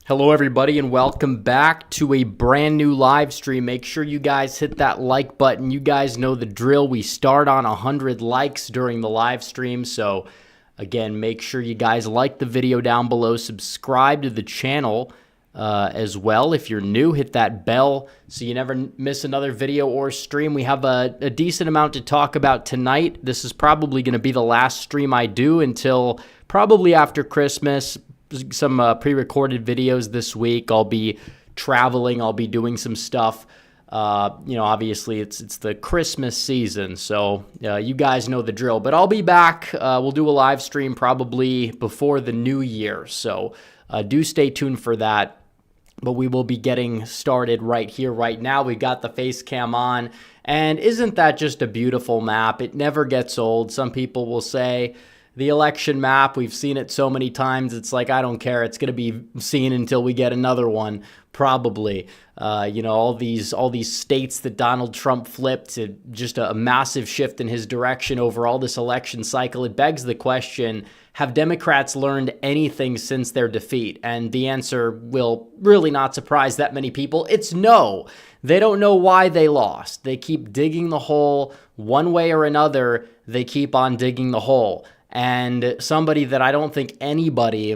Hello everybody and welcome back to a brand new live stream. Make sure you guys hit that like button. You guys know the drill. We start on 100 likes during the live stream. So again, make sure you guys like the video down below. Subscribe to the channel as well. If you're new, hit that bell so you never miss another video or stream. We have a decent amount to talk about tonight. This is probably going to be the last stream I do until probably after Christmas. Some pre-recorded videos this week. I'll be traveling. I'll be doing some stuff. Obviously it's the Christmas season, so you guys know the drill. But I'll be back. We'll do a live stream probably before the new year, so do stay tuned for that. But we will be getting started right here, right now. We've got the face cam on, and isn't that just a beautiful map? It never gets old. Some people will say, the election map, we've seen it so many times, it's like, I don't care. It's going to be seen until we get another one, probably. All these states that Donald Trump flipped, just a massive shift in his direction over all this election cycle. It begs the question, have Democrats learned anything since their defeat? And the answer will really not surprise that many people. It's no. They don't know why they lost. They keep digging the hole one way or another. They keep on digging the hole. And somebody that I don't think anybody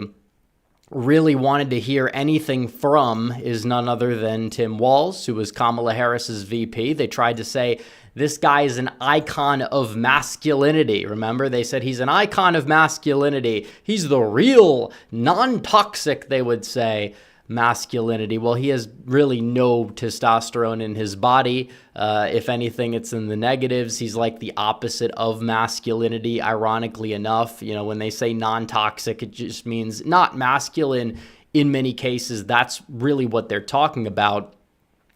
really wanted to hear anything from is none other than Tim Walz, who was Kamala Harris's VP. They tried to say this guy is an icon of masculinity. Remember, they said he's an icon of masculinity. He's the real non-toxic, they would say, masculinity. Well, he has really no testosterone in his body. If anything, it's in the negatives. He's like the opposite of masculinity, ironically enough. You know, when they say non-toxic, it just means not masculine in many cases. That's really what they're talking about.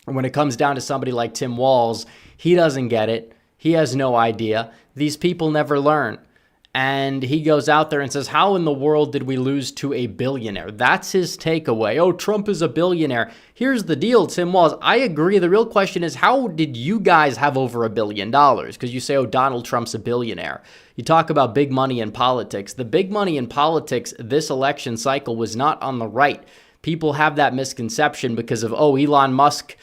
When it comes down to somebody like Tim Walz, he doesn't get it. He has no idea. These people never learn. And he goes out there and says, how in the world did we lose to a billionaire? That's his takeaway. Oh, Trump is a billionaire. Here's the deal, Tim Walz. I agree. The real question is, how did you guys have over $1 billion? Because you say, oh, Donald Trump's a billionaire. You talk about big money in politics. The big money in politics this election cycle was not on the right. People have that misconception because of, oh, Elon Musk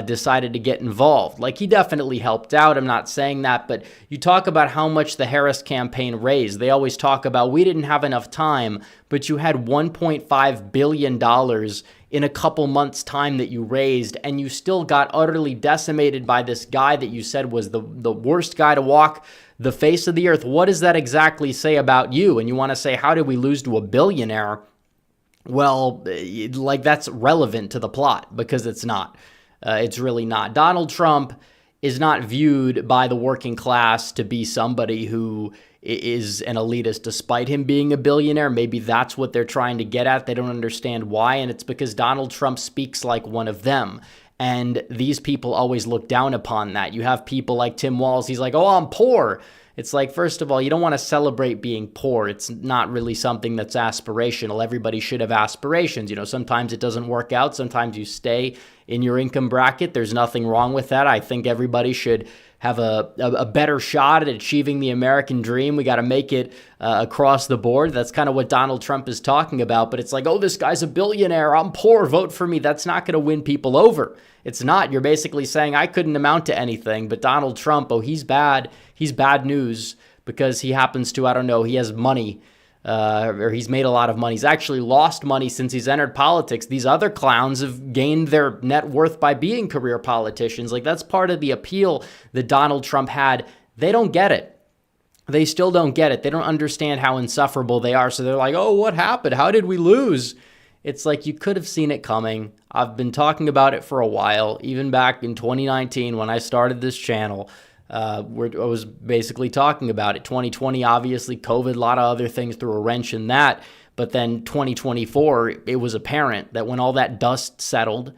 decided to get involved. Like, he definitely helped out. I'm not saying that, but you talk about how much the Harris campaign raised. They always talk about, we didn't have enough time, but you had $1.5 billion in a couple months' time that you raised, and you still got utterly decimated by this guy that you said was the worst guy to walk the face of the earth. What does that exactly say about you? And you want to say, how did we lose to a billionaire? Well, like, that's relevant to the plot, because it's not. It's really not. Donald Trump is not viewed by the working class to be somebody who is an elitist, despite him being a billionaire. Maybe that's what they're trying to get at. They don't understand why, and it's because Donald Trump speaks like one of them. And these people always look down upon that. You have people like Tim Walz. He's like, oh, I'm poor. It's like, first of all, you don't want to celebrate being poor. It's not really something that's aspirational. Everybody should have aspirations. You know, sometimes it doesn't work out. Sometimes you stay in your income bracket. There's nothing wrong with that. I think everybody should have a better shot at achieving the American dream. We got to make it across the board. That's kind of what Donald Trump is talking about. But it's like, oh, this guy's a billionaire. I'm poor. Vote for me. That's not going to win people over. It's not. You're basically saying I couldn't amount to anything. But Donald Trump, oh, he's bad. He's bad news because he happens to, I don't know, he has money. Or he's made a lot of money. He's actually lost money since he's entered politics. These other clowns have gained their net worth by being career politicians. Like, that's part of the appeal that Donald Trump had. They don't get it. They still don't get it. They don't understand how insufferable they are. So they're like, oh, what happened? How did we lose? It's like, you could have seen it coming. I've been talking about it for a while, even back in 2019 when I started this channel. I was basically talking about it. 2020, obviously, COVID, a lot of other things threw a wrench in that. But then 2024, it was apparent that when all that dust settled,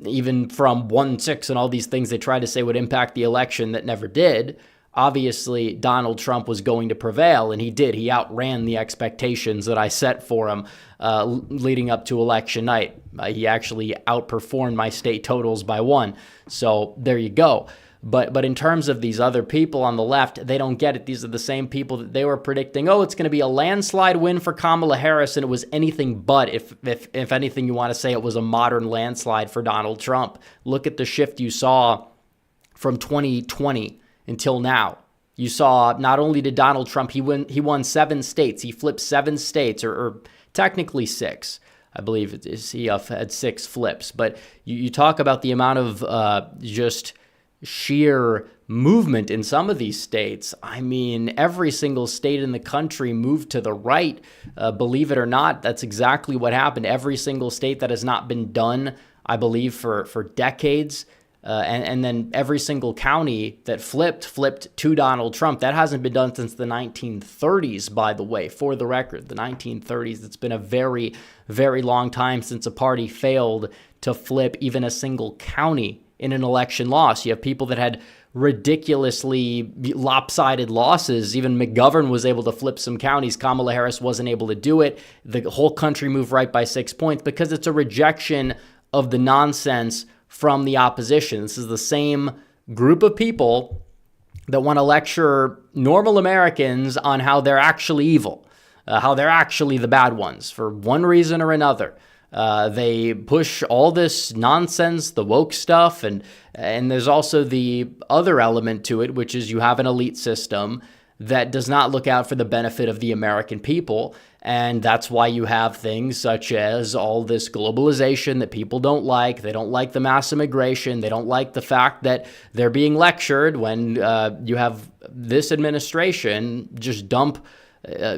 even from 1-6 and all these things they tried to say would impact the election that never did, obviously Donald Trump was going to prevail, and he did. He outran the expectations that I set for him leading up to election night. He actually outperformed my state totals by 1. So there you go. But in terms of these other people on the left, they don't get it. These are the same people that they were predicting, oh, it's going to be a landslide win for Kamala Harris, and it was anything but. If anything, you want to say it was a modern landslide for Donald Trump. Look at the shift you saw from 2020 until now. You saw not only did Donald Trump, he won 7 states. He flipped 7 states, or technically 6. I believe he had 6 flips. But you talk about the amount of just sheer movement in some of these states. I mean, every single state in the country moved to the right. Believe it or not, that's exactly what happened. Every single state that has not been done, I believe, for decades. And then every single county that flipped to Donald Trump. That hasn't been done since the 1930s, by the way, for the record. The 1930s, it's been a very, very long time since a party failed to flip even a single county in an election loss. You have people that had ridiculously lopsided losses. Even McGovern was able to flip some counties. Kamala Harris wasn't able to do it. The whole country moved right by 6 points because it's a rejection of the nonsense from the opposition. This is the same group of people that want to lecture normal Americans on how they're actually evil, how they're actually the bad ones for one reason or another. They push all this nonsense, the woke stuff, and there's also the other element to it, which is you have an elite system that does not look out for the benefit of the American people. And that's why you have things such as all this globalization that people don't like. They don't like the mass immigration. They don't like the fact that they're being lectured when you have this administration just dump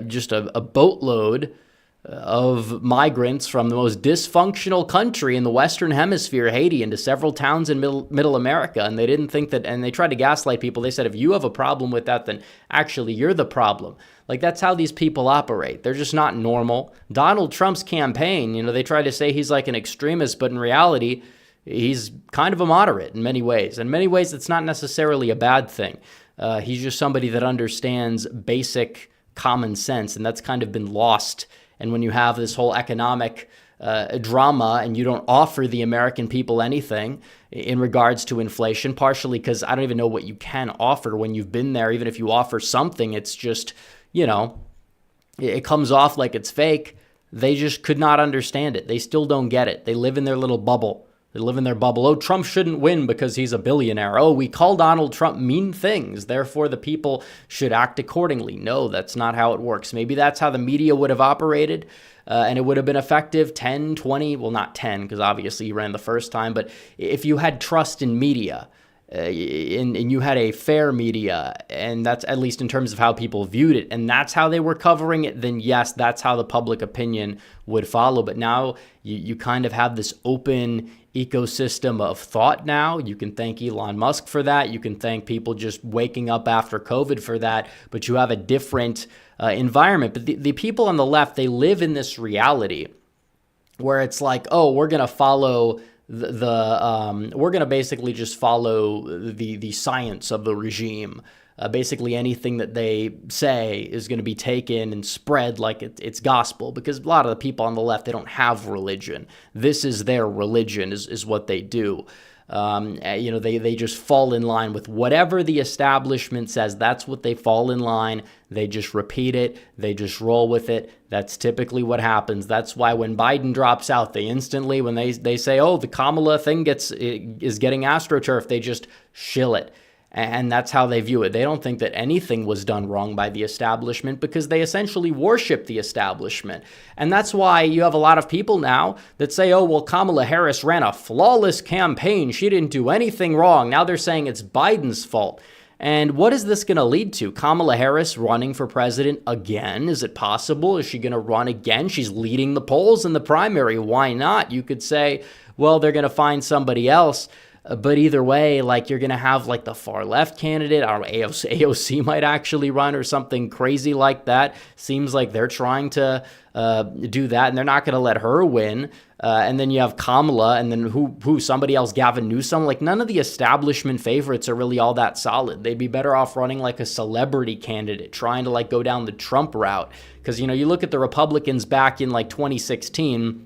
just a boatload of migrants from the most dysfunctional country in the Western Hemisphere, Haiti, into several towns in middle America. And they didn't think that, and they tried to gaslight people. They said, if you have a problem with that, then actually you're the problem. Like, that's how these people operate. They're just not normal. Donald Trump's campaign, they try to say he's like an extremist, but in reality, he's kind of a moderate in many ways. In many ways, it's not necessarily a bad thing. He's just somebody that understands basic common sense, and that's kind of been lost. And when you have this whole economic drama and you don't offer the American people anything in regards to inflation, partially because I don't even know what you can offer when you've been there. Even if you offer something, it's just, it comes off like it's fake. They just could not understand it. They still don't get it. They live in their little bubble. They live in their bubble. Oh, Trump shouldn't win because he's a billionaire. Oh, we call Donald Trump mean things. Therefore, the people should act accordingly. No, that's not how it works. Maybe that's how the media would have operated, and it would have been effective 10, 20, well, not 10, because obviously he ran the first time. But if you had trust in media, and you had a fair media, and that's at least in terms of how people viewed it, and that's how they were covering it, then yes, that's how the public opinion would follow. But now you kind of have this open ecosystem of thought now. You can thank Elon Musk for that. You can thank people just waking up after COVID for that. But you have a different environment. But the people on the left, they live in this reality where it's like, oh, we're going to follow we're going to basically just follow the science of the regime. Basically anything that they say is going to be taken and spread like it's gospel, because a lot of the people on the left, they don't have religion. This is their religion, is what they do. They just fall in line with whatever the establishment says. That's what they fall in line. They just repeat it. They just roll with it. That's typically what happens. That's why when Biden drops out, they instantly, when they say, oh, the Kamala thing is getting AstroTurf, they just shill it. And that's how they view it. They don't think that anything was done wrong by the establishment because they essentially worship the establishment. And that's why you have a lot of people now that say, oh, well, Kamala Harris ran a flawless campaign. She didn't do anything wrong. Now they're saying it's Biden's fault. And what is this going to lead to? Kamala Harris running for president again? Is it possible? Is she going to run again? She's leading the polls in the primary. Why not? You could say, well, they're going to find somebody else. But either way, like, you're going to have like the far left candidate, or AOC might actually run or something crazy like that. Seems like they're trying to do that, and they're not going to let her win. And then you have Kamala, and then who somebody else, Gavin Newsom. Like, none of the establishment favorites are really all that solid. They'd be better off running like a celebrity candidate, trying to like go down the Trump route. Because, you look at the Republicans back in like 2016,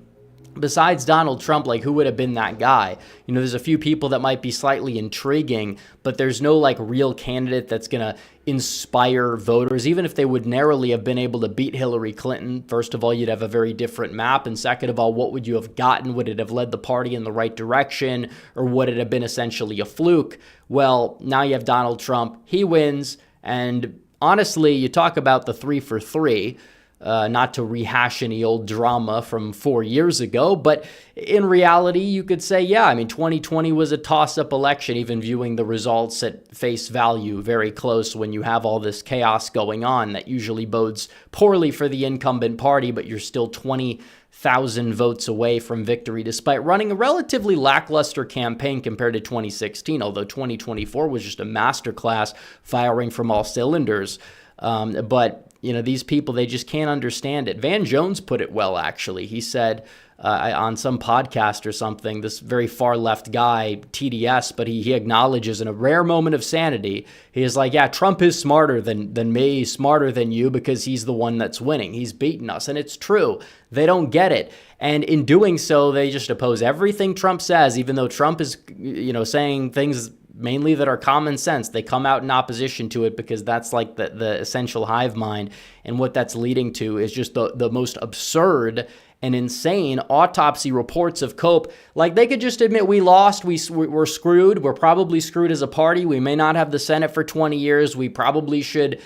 besides Donald Trump, like, who would have been that guy? You know, there's a few people that might be slightly intriguing, but there's no like real candidate that's going to inspire voters, even if they would narrowly have been able to beat Hillary Clinton. First of all, you'd have a very different map. And second of all, what would you have gotten? Would it have led the party in the right direction, or would it have been essentially a fluke? Well, now you have Donald Trump. He wins. And honestly, you talk about the 3 for 3. Not to rehash any old drama from 4 years ago, but in reality, you could say, yeah, I mean, 2020 was a toss-up election, even viewing the results at face value, very close when you have all this chaos going on. That usually bodes poorly for the incumbent party, but you're still 20,000 votes away from victory, despite running a relatively lackluster campaign compared to 2016, although 2024 was just a masterclass, firing from all cylinders. But you know, these people, they just can't understand it. Van Jones put it well, actually. He said on some podcast or something, this very far left guy, TDS, but he acknowledges in a rare moment of sanity, he is like, yeah, Trump is smarter than me, smarter than you, because he's the one that's winning. He's beaten us. And it's true. They don't get it. And in doing so, they just oppose everything Trump says, even though Trump is, you know, saying things mainly that are common sense. They come out in opposition to it because that's like the essential hive mind. And what that's leading to is just the most absurd and insane autopsy reports of Cope. Like, they could just admit we lost, we're screwed, we're probably screwed as a party, we may not have the Senate for 20 years, we probably should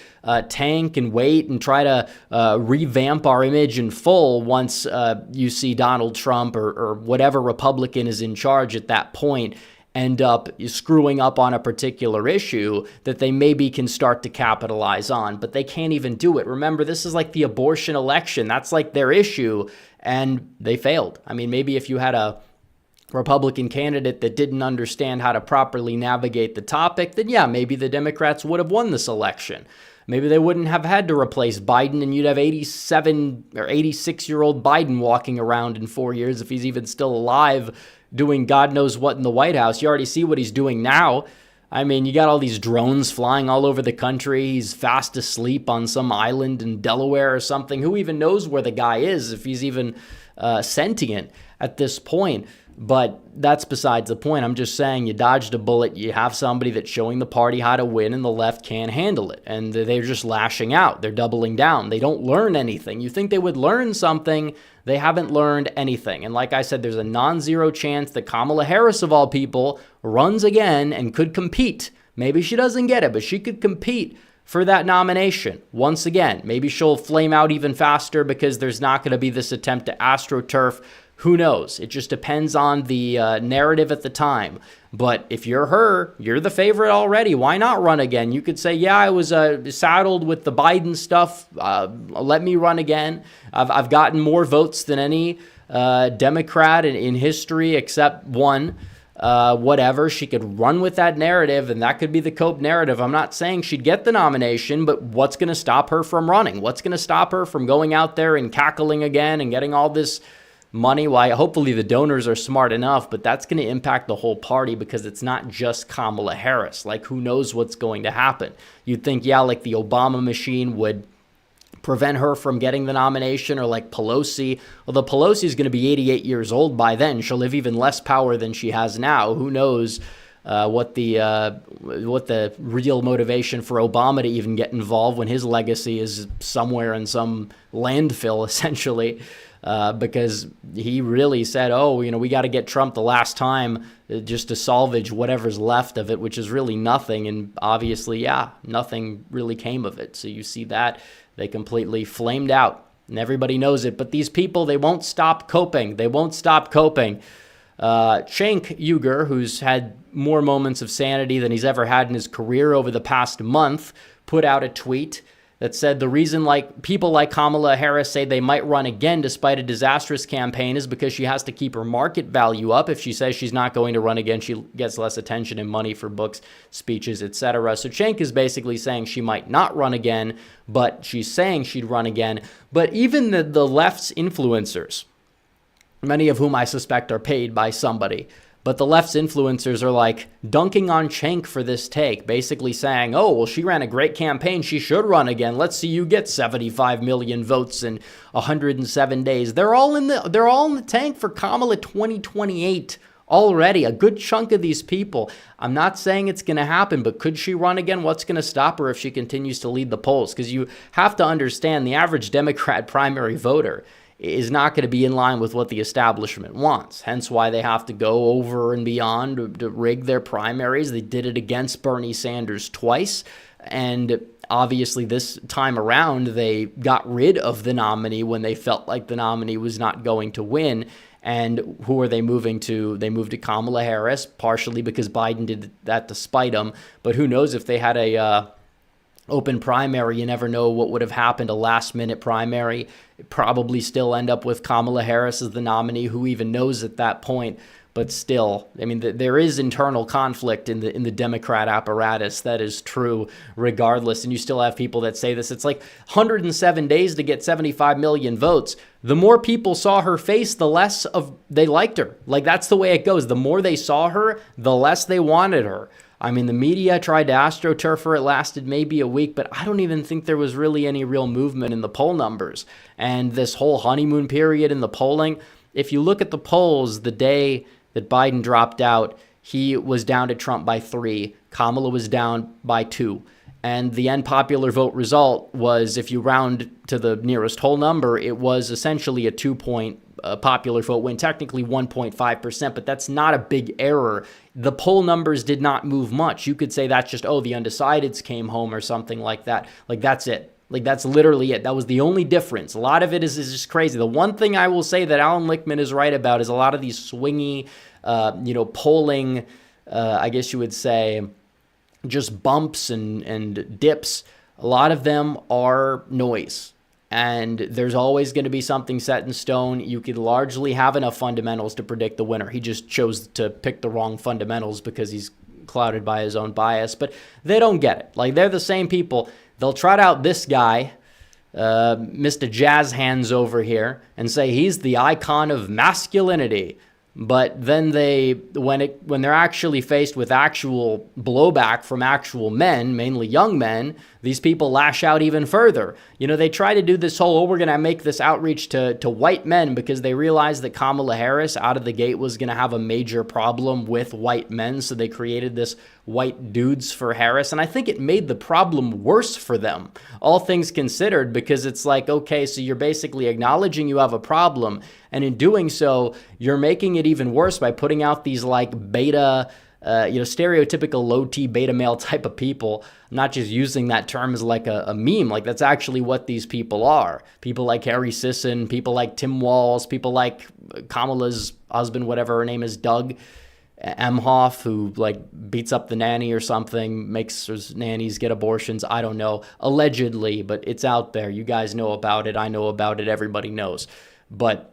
tank and wait and try to revamp our image in full once you see Donald Trump or whatever Republican is in charge at that point end up screwing up on a particular issue that they maybe can start to capitalize on, but they can't even do it. Remember, this is like the abortion election. That's like their issue, and they failed. I mean, maybe if you had a Republican candidate that didn't understand how to properly navigate the topic, then yeah, maybe the Democrats would have won this election. Maybe they wouldn't have had to replace Biden, and you'd have 87 or 86-year-old Biden walking around in 4 years if he's even still alive, doing God knows what in the White House. You already see what he's doing now. I mean, you got all these drones flying all over the country. He's fast asleep on some island in Delaware or something. Who even knows where the guy is, if he's even sentient at this point? But that's besides the point. I'm just saying, you dodged a bullet. You have somebody that's showing the party how to win, and the left can't handle it. And they're just lashing out. They're doubling down. They don't learn anything. You think they would learn something. They haven't learned anything. And like I said, there's a non-zero chance that Kamala Harris, of all people, runs again and could compete. Maybe she doesn't get it, but she could compete for that nomination once again. Maybe she'll flame out even faster because there's not going to be this attempt to AstroTurf. Who knows? It just depends on the narrative at the time. But if you're her, you're the favorite already. Why not run again? You could say, yeah, I was saddled with the Biden stuff. Let me run again. I've gotten more votes than any Democrat in history except one. Whatever. She could run with that narrative, and that could be the Cope narrative. I'm not saying she'd get the nomination, but what's going to stop her from running? What's going to stop her from going out there and cackling again and getting all this money? Why, hopefully the donors are smart enough, but that's going to impact the whole party because it's not just Kamala Harris. Like, who knows what's going to happen? You'd think, yeah, like the Obama machine would prevent her from getting the nomination, or like Pelosi. Although Pelosi is going to be 88 years old by then. She'll have even less power than she has now. Who knows what the real motivation for Obama to even get involved when his legacy is somewhere in some landfill, essentially. Because he really said, oh, you know, we got to get Trump the last time just to salvage whatever's left of it, which is really nothing. And obviously, yeah, nothing really came of it. So you see that they completely flamed out, and everybody knows it. But these people, they won't stop coping. They won't stop coping. Cenk Uygur, who's had more moments of sanity than he's ever had in his career over the past month, put out a tweet that said the reason people like Kamala Harris say they might run again despite a disastrous campaign is because she has to keep her market value up. If she says she's not going to run again, she gets less attention and money for books, speeches, etc. So Cenk is basically saying she might not run again, but she's saying she'd run again. But even the left's influencers, many of whom I suspect are paid by somebody, But the left's influencers are like dunking on Cenk for this take, basically saying, oh, well, she ran a great campaign. She should run again. Let's see you get 75 million votes in 107 days. They're all in the tank for Kamala 2028 already. A good chunk of these people. I'm not saying it's going to happen, but could she run again? What's going to stop her if she continues to lead the polls? Because you have to understand the average Democrat primary voter is not going to be in line with what the establishment wants. Hence why they have to go over and beyond to rig their primaries. They did it against Bernie Sanders twice. And obviously this time around, they got rid of the nominee when they felt like the nominee was not going to win. And who are they moving to? They moved to Kamala Harris, partially because Biden did that to spite him. But who knows if they had a open primary, you never know what would have happened. A last-minute primary, probably still end up with Kamala Harris as the nominee. Who even knows at that point? But still, I mean, there is internal conflict in the Democrat apparatus. That is true, regardless. And you still have people that say this. It's like 107 days to get 75 million votes. The more people saw her face, the less of they liked her. Like, that's the way it goes. The more they saw her, the less they wanted her. I mean, the media tried to astroturf her. It lasted maybe a week, but I don't even think there was really any real movement in the poll numbers. And this whole honeymoon period in the polling, if you look at the polls, the day that Biden dropped out, he was down to Trump by 3. Kamala was down by 2. And the unpopular vote result was, if you round to the nearest whole number, it was essentially a 2-point popular vote win, technically 1.5%, but that's not a big error. The poll numbers did not move much. You could say that's just, oh, the undecideds came home or something like that. Like, that's it. Like, that's literally it. That was the only difference. A lot of it is just crazy. The one thing I will say that Alan Lichtman is right about is a lot of these swingy, polling, I guess you would say, just bumps and dips. A lot of them are noise. And there's always going to be something set in stone. You could largely have enough fundamentals to predict the winner. He just chose to pick the wrong fundamentals because he's clouded by his own bias. But they don't get it. Like, they're the same people. They'll trot out this guy, Mr. Jazz Hands over here, and say he's the icon of masculinity. But then when they're actually faced with actual blowback from actual men, mainly young men, these people lash out even further. You know, they try to do this whole, oh, we're going to make this outreach to white men because they realized that Kamala Harris out of the gate was going to have a major problem with white men. So they created this white dudes for Harris. And I think it made the problem worse for them, all things considered, because it's like, okay, so you're basically acknowledging you have a problem. And in doing so, you're making it even worse by putting out these like beta, stereotypical low T beta male type of people. I'm not just using that term as like a meme. Like, that's actually what these people are. People like Harry Sisson, people like Tim Walz, people like Kamala's husband, whatever her name is, Doug Emhoff, who like beats up the nanny or something, makes his nannies get abortions. I don't know, allegedly, but it's out there. You guys know about it. I know about it. Everybody knows. But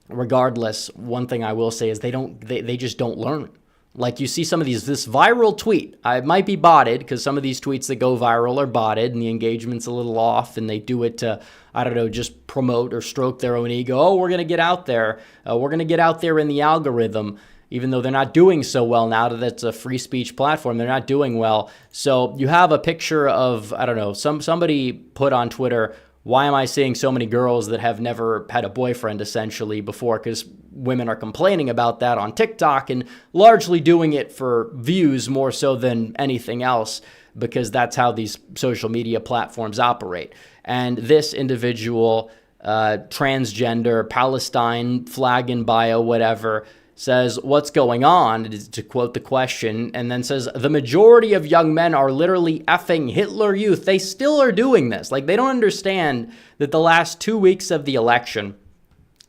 regardless, one thing I will say is they just don't learn. Like, you see some of this viral tweet. It might be botted because some of these tweets that go viral are botted and the engagement's a little off and they do it to, I don't know, just promote or stroke their own ego. Oh, we're going to get out there. We're going to get out there in the algorithm, even though they're not doing so well now that it's a free speech platform. They're not doing well. So you have a picture of, I don't know, somebody put on Twitter, why am I seeing so many girls that have never had a boyfriend essentially before? Because women are complaining about that on TikTok and largely doing it for views more so than anything else, because that's how these social media platforms operate. And this individual, transgender, Palestine, flag in bio, whatever, says, what's going on, to quote the question, and then says, the majority of young men are literally effing Hitler Youth. They still are doing this. Like, they don't understand that the last 2 weeks of the election,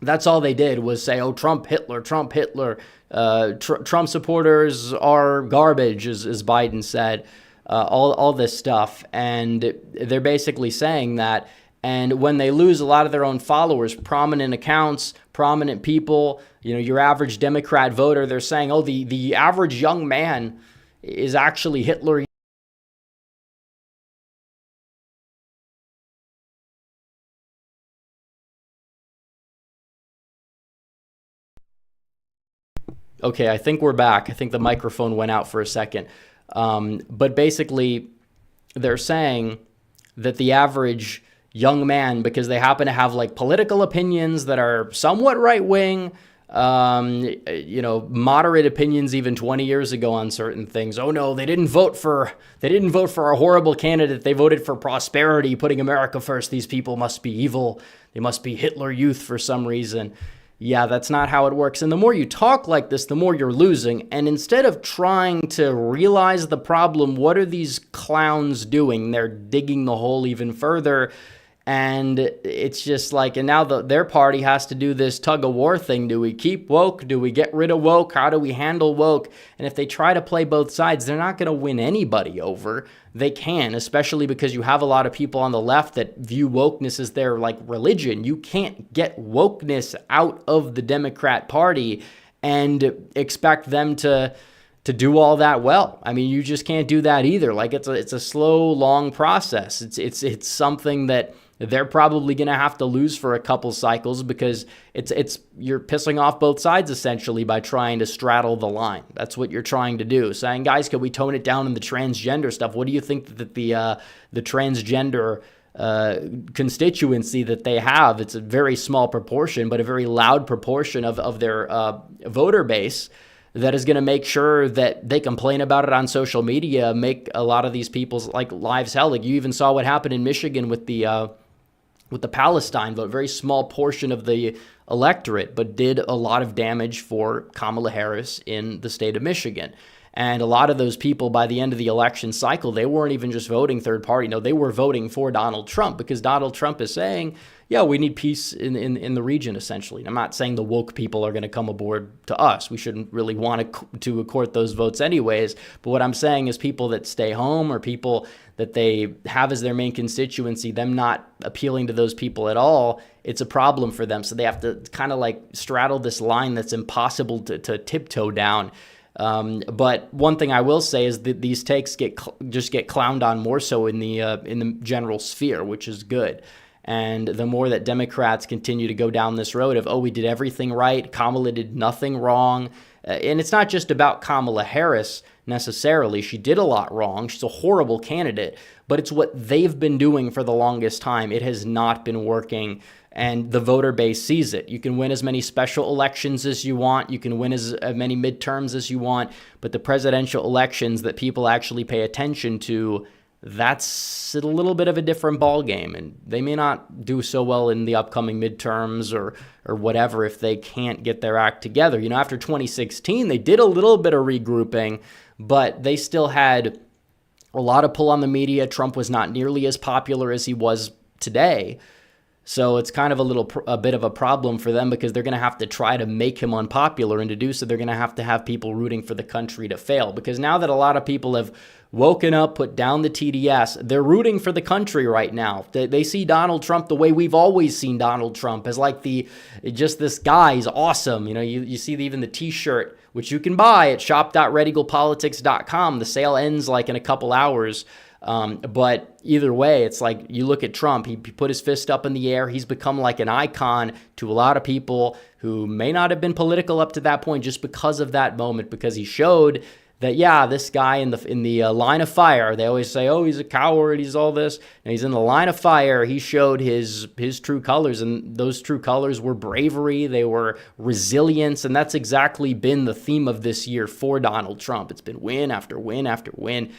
that's all they did was say, oh, Trump, Hitler, Trump, Hitler. Trump supporters are garbage, as Biden said, all this stuff. And they're basically saying that. And when they lose a lot of their own followers, prominent accounts, prominent people, your average Democrat voter, they're saying, oh, the average young man is actually Hitler. Okay, I think we're back. I think the microphone went out for a second. But basically, they're saying that the average young man, because they happen to have like political opinions that are somewhat right wing, moderate opinions even 20 years ago on certain things. Oh no, they didn't vote for a horrible candidate. They voted for prosperity, putting America first. These people must be evil. They must be Hitler Youth for some reason. Yeah, that's not how it works. And the more you talk like this, the more you're losing. And instead of trying to realize the problem, what are these clowns doing? They're digging the hole even further. And it's just like, and now their party has to do this tug of war thing. Do we keep woke? Do we get rid of woke? How do we handle woke? And if they try to play both sides, they're not going to win anybody over. They can, especially because you have a lot of people on the left that view wokeness as their like religion. You can't get wokeness out of the Democrat Party and expect them to do all that well. I mean, you just can't do that either. Like it's a slow, long process. It's something that they're probably going to have to lose for a couple cycles, because you're pissing off both sides essentially by trying to straddle the line. That's what you're trying to do. Saying, guys, could we tone it down in the transgender stuff? What do you think that the transgender constituency that they have? It's a very small proportion, but a very loud proportion of their voter base that is going to make sure that they complain about it on social media, make a lot of these people's like lives hell. Like you even saw what happened in Michigan with the Palestine vote, very small portion of the electorate, but did a lot of damage for Kamala Harris in the state of Michigan. And a lot of those people, by the end of the election cycle, they weren't even just voting third party. No, they were voting for Donald Trump, because Donald Trump is saying, yeah, we need peace in the region, essentially. And I'm not saying the woke people are going to come aboard to us. We shouldn't really want to court those votes anyways. But what I'm saying is people that stay home, or people that they have as their main constituency, them not appealing to those people at all, it's a problem for them. So they have to kind of like straddle this line that's impossible to tiptoe down. But one thing I will say is that these takes get clowned on more so in the general sphere, which is good. And the more that Democrats continue to go down this road of, oh, we did everything right, Kamala did nothing wrong. And it's not just about Kamala Harris necessarily. She did a lot wrong. She's a horrible candidate, but it's what they've been doing for the longest time. It has not been working, and the voter base sees it. You can win as many special elections as you want. You can win as many midterms as you want, but the presidential elections that people actually pay attention to, that's a little bit of a different ballgame, and they may not do so well in the upcoming midterms or whatever if they can't get their act together. You know, after 2016, they did a little bit of regrouping, but they still had a lot of pull on the media. Trump was not nearly as popular as he was today. So it's kind of a bit of a problem for them, because they're going to have to try to make him unpopular, and to do so, they're going to have people rooting for the country to fail. Because now that a lot of people have woken up, put down the TDS, they're rooting for the country right now. They see Donald Trump the way we've always seen Donald Trump, as like just this guy. He's awesome. You know, you see even the T-shirt, which you can buy at shop.redeaglepolitics.com. The sale ends like in a couple hours. But either way, it's like you look at Trump, he put his fist up in the air. He's become like an icon to a lot of people who may not have been political up to that point, just because of that moment, because he showed that, yeah, this guy in the line of fire, they always say, oh, he's a coward, he's all this. And he's in the line of fire. He showed his true colors, and those true colors were bravery. They were resilience. And that's exactly been the theme of this year for Donald Trump. It's been win after win after win.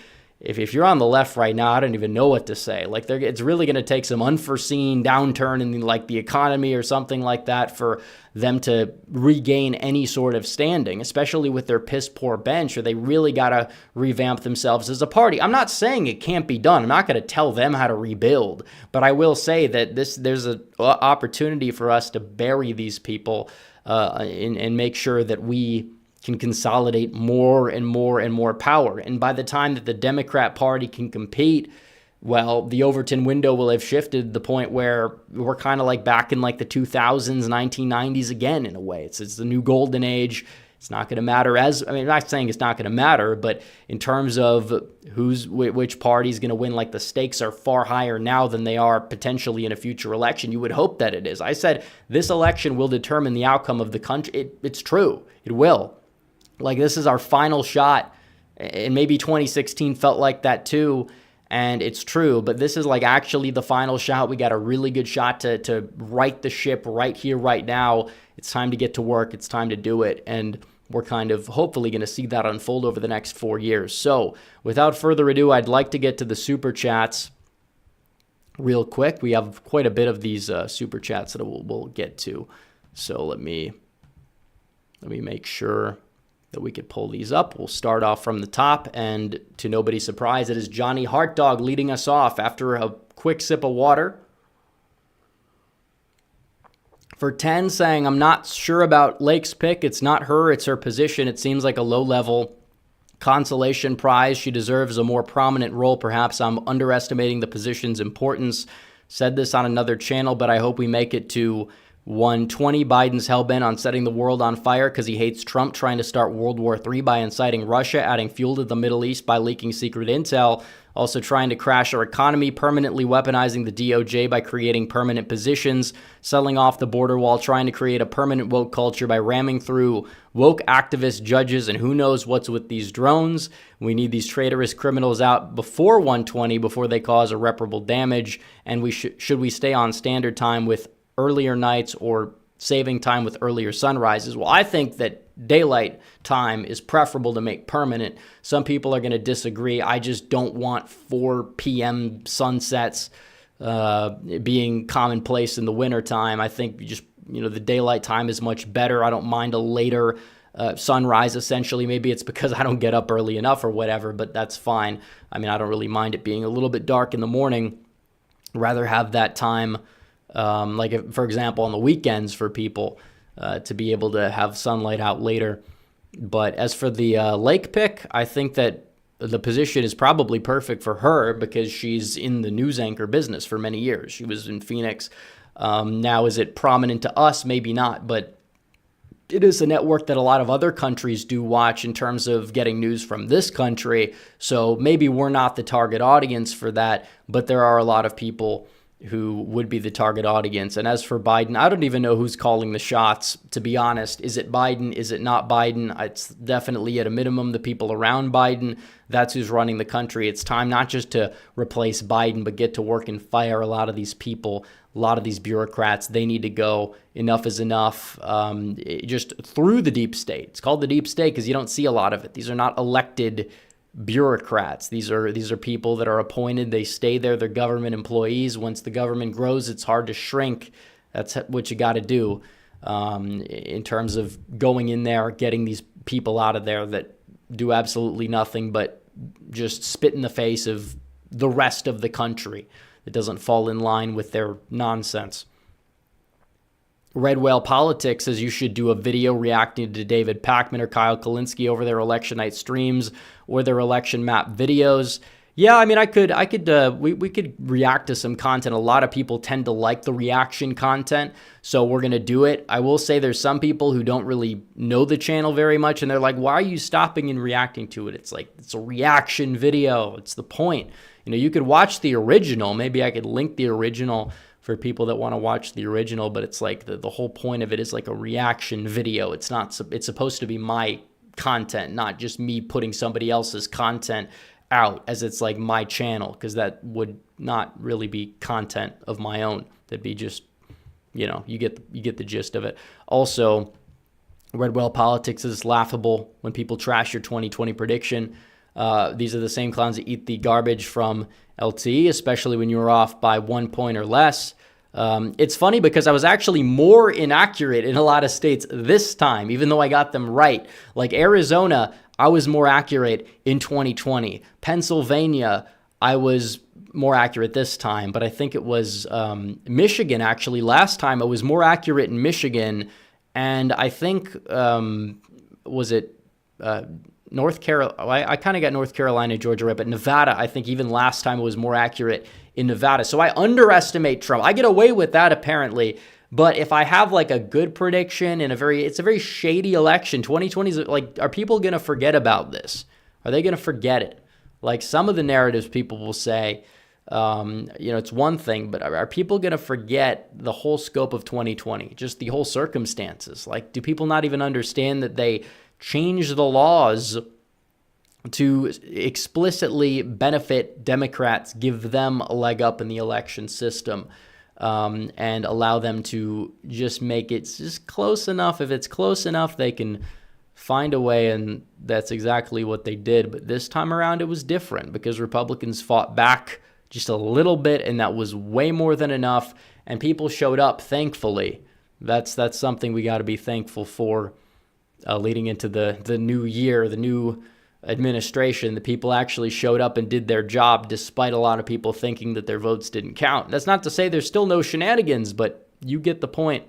If you're on the left right now, I don't even know what to say. Like, it's really going to take some unforeseen downturn in the economy or something like that for them to regain any sort of standing, especially with their piss poor bench, or they really got to revamp themselves as a party. I'm not saying it can't be done. I'm not going to tell them how to rebuild, but I will say that there's an opportunity for us to bury these people and make sure that we can consolidate more and more and more power. And by the time that the Democrat Party can compete, well, the Overton window will have shifted to the point where we're kind of like back in like the 2000s, 1990s again, in a way. It's the new golden age. It's not going to matter I'm not saying it's not going to matter, but in terms of which party's going to win, like the stakes are far higher now than they are potentially in a future election. You would hope that it is. I said this election will determine the outcome of the country. It's true. It will. Like, this is our final shot. And maybe 2016 felt like that too. And it's true, but this is like actually the final shot. We got a really good shot to right the ship right here, right now. It's time to get to work. It's time to do it. And we're kind of hopefully going to see that unfold over the next 4 years. So without further ado, I'd like to get to the super chats real quick. We have quite a bit of these super chats that we'll get to. So let me make sure that we could pull these up. We'll start off from the top, and to nobody's surprise, it is Johnny Heartdog leading us off after a quick sip of water. For 10 saying, I'm not sure about Lake's pick. It's not her, it's her position. It seems like a low-level consolation prize. She deserves a more prominent role. Perhaps I'm underestimating the position's importance. Said this on another channel, but I hope we make it to 120. Biden's hellbent on setting the world on fire because he hates Trump, trying to start World War III by inciting Russia, adding fuel to the Middle East by leaking secret intel, also trying to crash our economy, permanently weaponizing the DOJ by creating permanent positions, selling off the border wall, trying to create a permanent woke culture by ramming through woke activist judges, and who knows what's with these drones. We need these traitorous criminals out before 120, before they cause irreparable damage, and we should we stay on standard time with earlier nights or saving time with earlier sunrises? Well, I think that daylight time is preferable to make permanent. Some people are going to disagree. I just don't want 4 p.m. sunsets being commonplace in the wintertime. I think the daylight time is much better. I don't mind a later sunrise, essentially. Maybe it's because I don't get up early enough or whatever, but that's fine. I mean, I don't really mind it being a little bit dark in the morning. Rather have that time, for example, on the weekends for people to be able to have sunlight out later. But as for the Lake pick, I think that the position is probably perfect for her because she's in the news anchor business for many years. She was in Phoenix. Now, is it prominent to us? Maybe not, but it is a network that a lot of other countries do watch in terms of getting news from this country. So maybe we're not the target audience for that, but there are a lot of people who would be the target audience. And as for Biden, I don't even know who's calling the shots, to be honest. Is it Biden? Is it not Biden? It's definitely, at a minimum, the people around Biden. That's who's running the country. It's time not just to replace Biden, but get to work and fire a lot of these people, a lot of these bureaucrats. They need to go. Enough is enough. Just through the deep state. It's called the deep state because you don't see a lot of it. These are not elected bureaucrats. These are people that are appointed. They stay there. They're government employees. Once the government grows, it's hard to shrink. That's what you got to do in terms of going in there, getting these people out of there that do absolutely nothing but just spit in the face of the rest of the country that doesn't fall in line with their nonsense. Red Whale Politics says you should do a video reacting to David Pakman or Kyle Kalinske over their election night streams or their election map videos. Yeah, I mean, we could react to some content. A lot of people tend to like the reaction content, so we're going to do it. I will say there's some people who don't really know the channel very much, and they're like, why are you stopping and reacting to it? It's like, it's a reaction video. It's the point. You could watch the original. Maybe I could link the original for people that want to watch the original, but it's like the whole point of it is like a reaction video. It's supposed to be my content, not just me putting somebody else's content out as it's like my channel, because that would not really be content of my own. That'd be just, you get the gist of it. Also, Red Whale Politics is laughable when people trash your 2020 prediction. These are the same clowns that eat the garbage from LTE, especially when you were off by 1 point or less. It's funny because I was actually more inaccurate in a lot of states this time, even though I got them right. Like Arizona, I was more accurate in 2020. Pennsylvania, I was more accurate this time, but I think it was Michigan, actually. Last time I was more accurate in Michigan, and I think, was it North Carolina? I kind of got North Carolina, Georgia right, but Nevada, I think even last time it was more accurate in Nevada. So I underestimate Trump. I get away with that apparently, but if I have like a good prediction in it's a very shady election. 2020 is like, are people going to forget about this? Are they going to forget it? Like some of the narratives people will say, It's one thing, but are people going to forget the whole scope of 2020, just the whole circumstances? Like, do people not even understand that they changed the laws to explicitly benefit Democrats, give them a leg up in the election system, and allow them to just make it just close enough? If it's close enough, they can find a way, and that's exactly what they did. But this time around, it was different because Republicans fought back just a little bit, and that was way more than enough, and people showed up, thankfully. That's something we got to be thankful for leading into the new year, the new administration. The people actually showed up and did their job, despite a lot of people thinking that their votes didn't count. That's not to say there's still no shenanigans, but you get the point.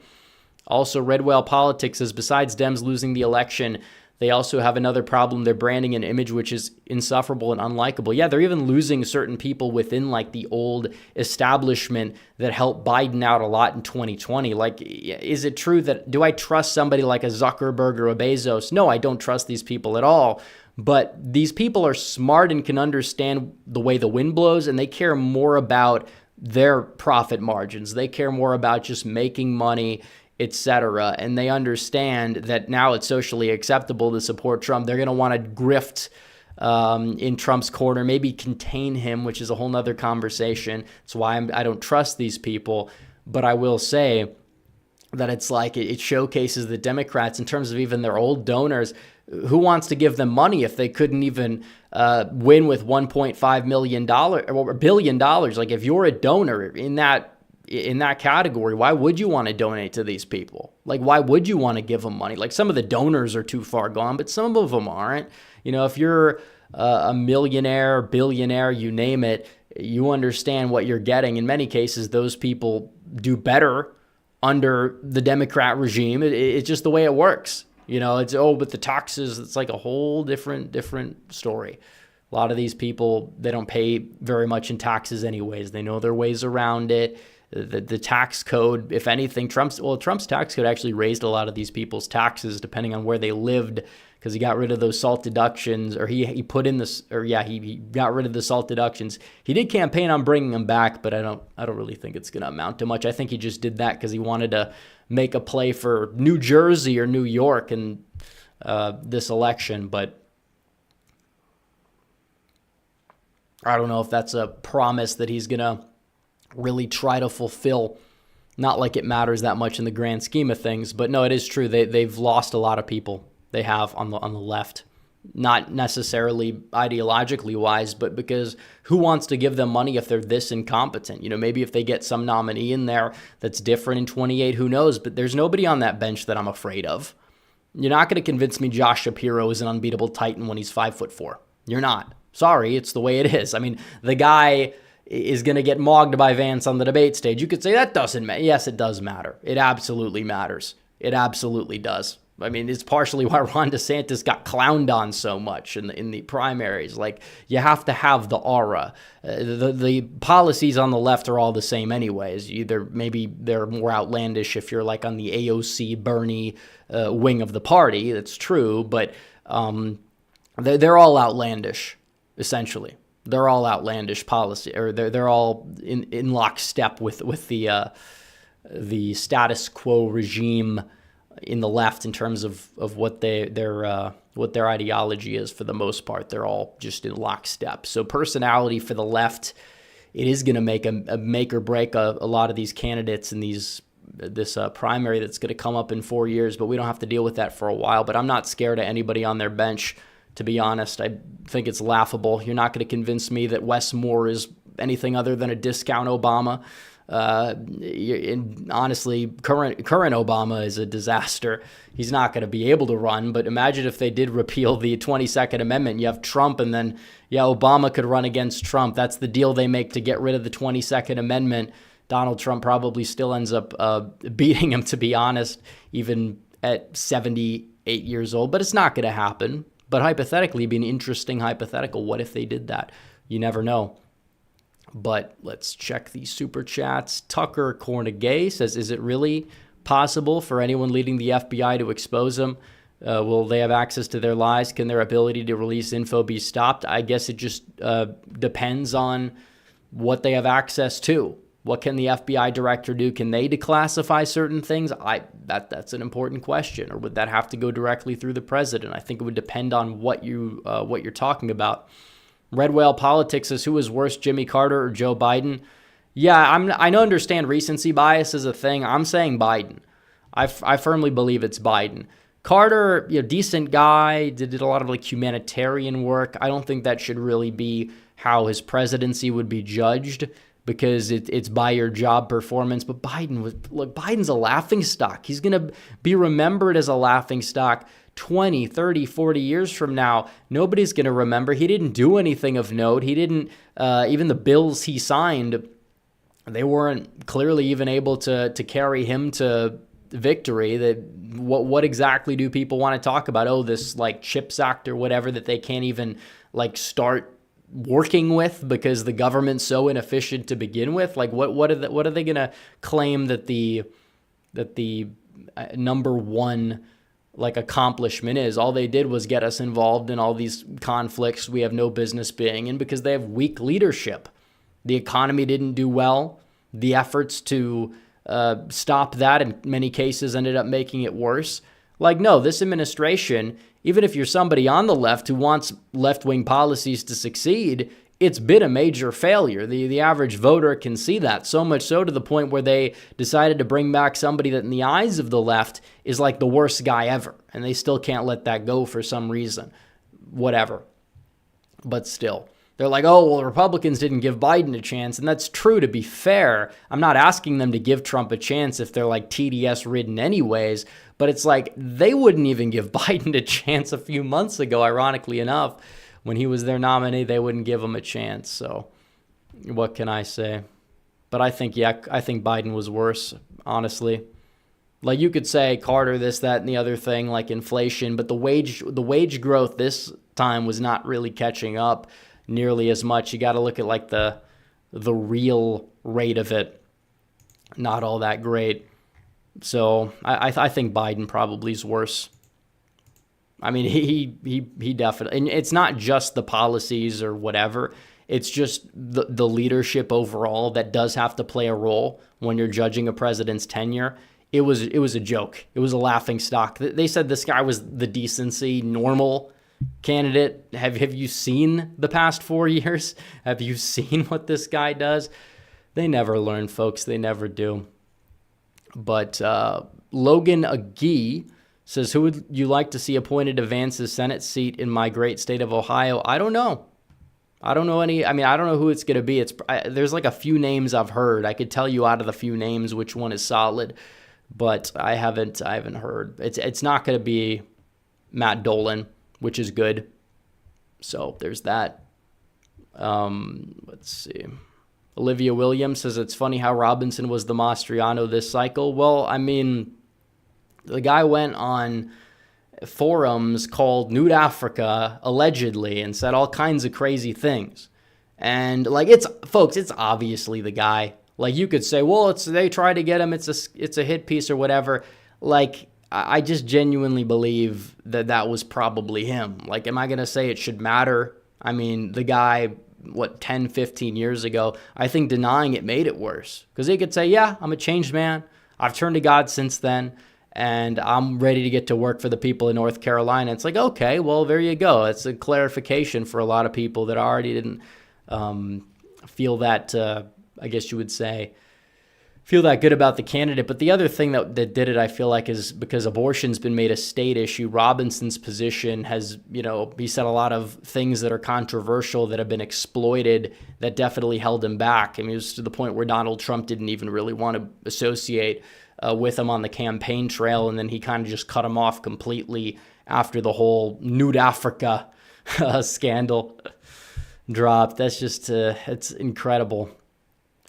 Also, Red Whale Politics says, besides Dems losing the election, they also have another problem, their branding and image, which is insufferable and unlikable. Yeah, they're even losing certain people within like the old establishment that helped Biden out a lot in 2020. Like, is it true do I trust somebody like a Zuckerberg or a Bezos? No, I don't trust these people at all. But these people are smart and can understand the way the wind blows, and they care more about their profit margins. They care more about just making money, etc. And they understand that now it's socially acceptable to support Trump. They're going to want to grift in Trump's corner, maybe contain him, which is a whole nother conversation. That's why I don't trust these people. But I will say that it's like it showcases the Democrats in terms of even their old donors. Who wants to give them money if they couldn't even win with $1.5 million or $1 billion? Like, if you're a donor in that category, why would you want to donate to these people? Like, why would you want to give them money? Like, some of the donors are too far gone, but some of them aren't. If you're a millionaire, billionaire, you name it, you understand what you're getting. In many cases, those people do better under the Democrat regime. It's just the way it works. But the taxes, it's like a whole different story. A lot of these people, they don't pay very much in taxes anyways. They know their ways around it. The tax code, if anything, Trump's tax code actually raised a lot of these people's taxes depending on where they lived, because he got rid of those SALT deductions, or he got rid of the SALT deductions. He did campaign on bringing them back, but I don't really think it's going to amount to much. I think he just did that because he wanted to make a play for New Jersey or New York in this election, but I don't know if that's a promise that he's going to really try to fulfill. Not like it matters that much in the grand scheme of things, but no, it is true. They've lost a lot of people. They have on the left, not necessarily ideologically wise, but because who wants to give them money if they're this incompetent? Maybe if they get some nominee in there that's different in 28, who knows? But there's nobody on that bench that I'm afraid of. You're not going to convince me Josh Shapiro is an unbeatable Titan when he's 5'4". You're not. Sorry, it's the way it is. I mean, the guy is going to get mogged by Vance on the debate stage. You could say that doesn't matter. Yes, it does matter. It absolutely matters. It absolutely does. I mean, it's partially why Ron DeSantis got clowned on so much in the primaries. Like, you have to have the aura. The policies on the left are all the same anyways. Maybe they're more outlandish if you're like on the AOC Bernie wing of the party. That's true, but they're all outlandish, essentially. They're all outlandish policy, or they're all in lockstep with the status quo regime in the left in terms of what their ideology is. For the most part, they're all just in lockstep. So personality for the left, it is going to make a make or break a lot of these candidates in this primary that's going to come up in 4 years. But we don't have to deal with that for a while. But I'm not scared of anybody on their bench, to be honest. I think it's laughable. You're not going to convince me that Wes Moore is anything other than a discount Obama. Honestly, current Obama is a disaster. He's not going to be able to run, but imagine if they did repeal the 22nd Amendment. You have Trump, and then, Obama could run against Trump. That's the deal they make to get rid of the 22nd Amendment. Donald Trump probably still ends up beating him, to be honest, even at 78 years old, but it's not going to happen. But hypothetically, it'd be an interesting hypothetical. What if they did that? You never know. But let's check the super chats. Tucker Cornegay says, is it really possible for anyone leading the FBI to expose them? Will they have access to their lies? Can their ability to release info be stopped? I guess it just depends on what they have access to. What can the FBI director do? Can they declassify certain things? That's an important question. Or would that have to go directly through the president? I think it would depend on what you're talking about. Red Whale Politics says, who is worse, Jimmy Carter or Joe Biden? Yeah, I understand recency bias is a thing. I'm saying Biden. I firmly believe it's Biden. Carter, decent guy, did a lot of like humanitarian work. I don't think that should really be how his presidency would be judged, because it's by your job performance. But Biden's a laughingstock. He's going to be remembered as a laughingstock 20, 30, 40 years from now. Nobody's going to remember. He didn't do anything of note. He didn't, even the bills he signed, they weren't clearly even able to carry him to victory. That what exactly do people want to talk about? Oh, this like CHIPS Act or whatever that they can't even like start working with because the government's so inefficient to begin with. Like what are they going to claim that the number one like accomplishment is? All they did was get us involved in all these conflicts we have no business being in because they have weak leadership. The economy didn't do well. The efforts to stop that in many cases ended up making it worse. Like, no, this administration, even if you're somebody on the left who wants left-wing policies to succeed, it's been a major failure. The average voter can see that, so much so to the point where they decided to bring back somebody that in the eyes of the left is like the worst guy ever, and they still can't let that go for some reason. Whatever. But still. They're like, oh, well, Republicans didn't give Biden a chance. And that's true, to be fair. I'm not asking them to give Trump a chance if they're like TDS ridden anyways. But it's like they wouldn't even give Biden a chance a few months ago, ironically enough. When he was their nominee, they wouldn't give him a chance. So what can I say? But I think Biden was worse, honestly. Like you could say Carter, this, that, and the other thing, like inflation. But the wage growth this time was not really catching up nearly as much. You got to look at like the real rate of it. Not all that great. So I think Biden probably is worse. I mean, he definitely, and it's not just the policies or whatever. It's just the leadership overall that does have to play a role when you're judging a president's tenure. It was a joke. It was a laughing stock. They said this guy was the decency, normal candidate. Have you seen the past 4 years? Have you seen what this guy does? They never learn, folks. They never do. But Logan Agee says, who would you like to see appointed to Vance's Senate seat in my great state of Ohio? I don't know. I don't know any. I mean, I don't know who it's going to be. There's like a few names I've heard. I could tell you out of the few names which one is solid, but I haven't heard. It's not going to be Matt Dolan, which is good. So there's that. Let's see. Olivia Williams says, it's funny how Robinson was the Mastriano this cycle. Well, I mean, the guy went on forums called Nude Africa, allegedly, and said all kinds of crazy things. And, like, it's obviously the guy. Like, you could say, well, they try to get him, it's a hit piece or whatever. Like, I just genuinely believe that was probably him. Like, am I going to say it should matter? I mean, the guy, 10, 15 years ago, I think denying it made it worse. Because he could say, yeah, I'm a changed man. I've turned to God since then, and I'm ready to get to work for the people in North Carolina. It's like, okay, well, there you go. It's a clarification for a lot of people that already didn't feel that, I guess you would say, feel that good about the candidate. But the other thing that did it, I feel like, is because abortion's been made a state issue. Robinson's position has, he said a lot of things that are controversial that have been exploited that definitely held him back. I mean, it was to the point where Donald Trump didn't even really want to associate with him on the campaign trail, and then he kind of just cut him off completely after the whole Nude Africa scandal dropped. That's just, it's incredible.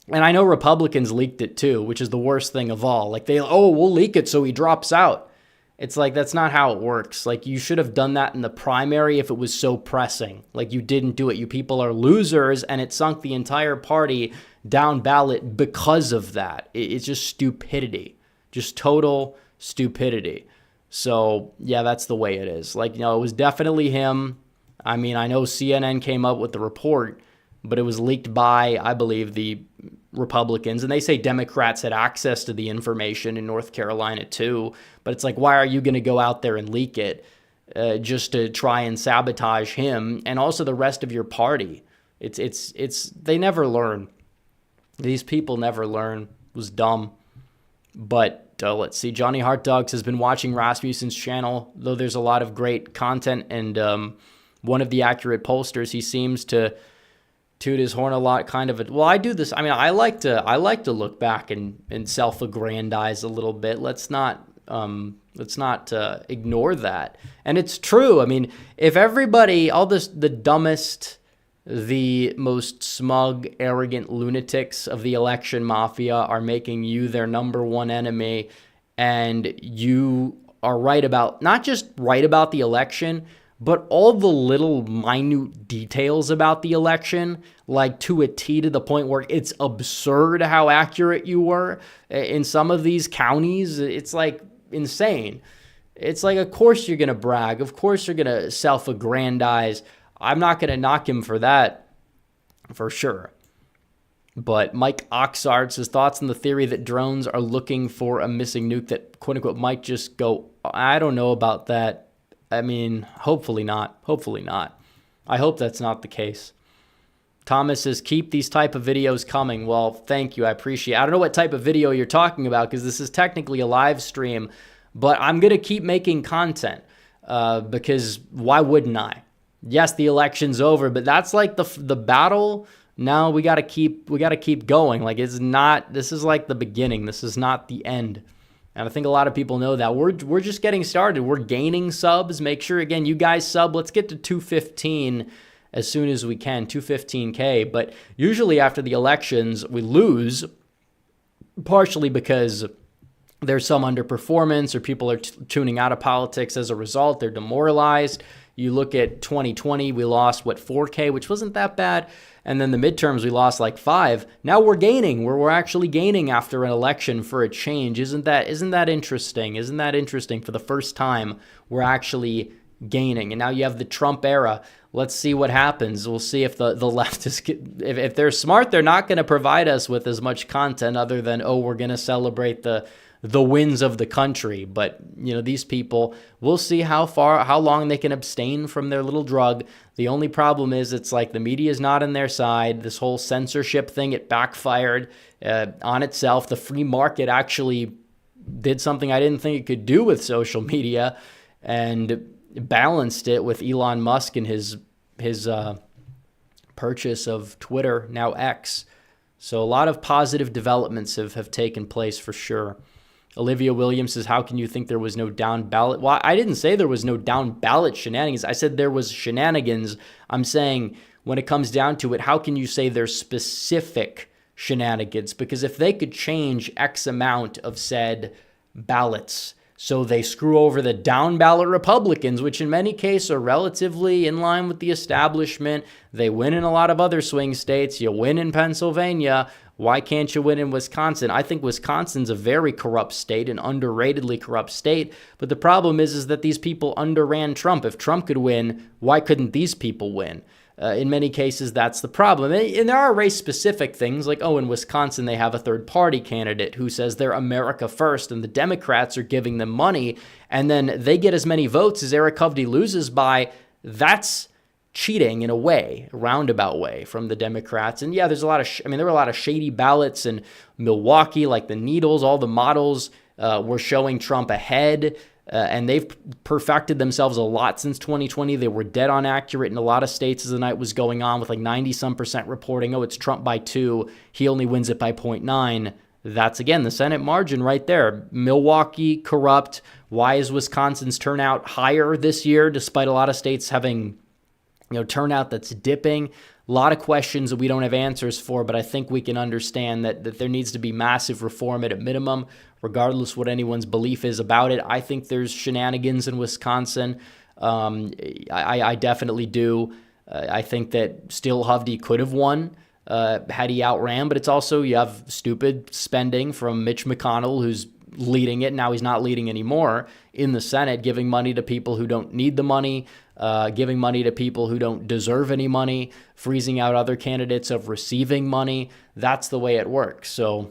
And I know Republicans leaked it too, which is the worst thing of all. Like we'll leak it so he drops out. It's like, that's not how it works. Like, you should have done that in the primary if it was so pressing. Like, you didn't do it. You people are losers, and it sunk the entire party down ballot because of that. It's just stupidity. Just total stupidity. So, yeah, that's the way it is. Like, it was definitely him. I mean, I know CNN came up with the report, but it was leaked by, I believe, the Republicans. And they say Democrats had access to the information in North Carolina too. But it's like, why are you going to go out there and leak it just to try and sabotage him and also the rest of your party? They never learn. These people never learn. It was dumb. But let's see. Johnny Hot Dogs has been watching Rasmussen's channel, though there's a lot of great content. And one of the accurate pollsters, he seems to toot his horn a lot. Well, I do this. I mean, I like to look back and self-aggrandize a little bit. Let's not ignore that. And it's true. I mean, if everybody, the dumbest, the most smug, arrogant lunatics of the election mafia are making you their number one enemy, and you are right about, not just right about the election, but all the little minute details about the election, like to a T, to the point where it's absurd how accurate you were in some of these counties. It's like insane. It's like, of course you're going to brag. Of course you're going to self-aggrandize. I'm not going to knock him for that, for sure. But Mike Oxard says, thoughts on the theory that drones are looking for a missing nuke that, quote unquote, might just go. I don't know about that. I mean, hopefully not. Hopefully not. I hope that's not the case. Thomas says, keep these type of videos coming. Well, thank you. I appreciate it. I don't know what type of video you're talking about because this is technically a live stream, but I'm going to keep making content because why wouldn't I? Yes, the election's over, but that's like the battle. Now we got to keep going. Like this is like the beginning. This is not the end. And I think a lot of people know that. We're just getting started. We're gaining subs. Make sure, again, you guys sub. Let's get to 215 as soon as we can, 215K. But usually after the elections, we lose, partially because there's some underperformance or people are tuning out of politics as a result. They're demoralized. You look at 2020, we lost, 4K, which wasn't that bad. And then the midterms, we lost like 5. Now we're gaining. We're actually gaining after an election for a change. Isn't that interesting? Isn't that interesting? For the first time, we're actually gaining. And now you have the Trump era. Let's see what happens. We'll see if the left is, if they're smart, they're not going to provide us with as much content other than, we're going to celebrate the wins of the country. But, these people, we'll see how long they can abstain from their little drug. The only problem is it's like the media is not on their side. This whole censorship thing, it backfired on itself. The free market actually did something I didn't think it could do with social media and balanced it with Elon Musk and his purchase of Twitter, now X. So a lot of positive developments have taken place for sure. Olivia Williams says, how can you think there was no down ballot? Well, I didn't say there was no down ballot shenanigans. I said there was shenanigans. I'm saying when it comes down to it, how can you say there's specific shenanigans? Because if they could change X amount of said ballots, so they screw over the down ballot Republicans, which in many cases are relatively in line with the establishment. They win in a lot of other swing states. You win in Pennsylvania. Why can't you win in Wisconsin? I think Wisconsin's a very corrupt state, an underratedly corrupt state. But the problem is that these people underran Trump. If Trump could win, why couldn't these people win? In many cases, that's the problem. And there are race-specific things, like, in Wisconsin, they have a third-party candidate who says they're America first, and the Democrats are giving them money, and then they get as many votes as Eric Hovde loses by. That's cheating in a way, a roundabout way from the Democrats. And yeah, there's a lot of, there were a lot of shady ballots in Milwaukee, like the needles, all the models were showing Trump ahead. And they've perfected themselves a lot since 2020. They were dead on accurate in a lot of states as the night was going on, with like 90-some% reporting, it's Trump by 2. He only wins it by 0.9. That's, again, the Senate margin right there. Milwaukee, corrupt. Why is Wisconsin's turnout higher this year, despite a lot of states having turnout that's dipping? A lot of questions that we don't have answers for, but I think we can understand that there needs to be massive reform at a minimum, regardless what anyone's belief is about it. I think there's shenanigans in Wisconsin. I definitely do. I think that still Hovde could have won had he outran, but it's also, you have stupid spending from Mitch McConnell, who's leading it. Now he's not leading anymore in the Senate, giving money to people who don't need the money. giving money to people who don't deserve any money, freezing out other candidates of receiving money. That's the way it works. So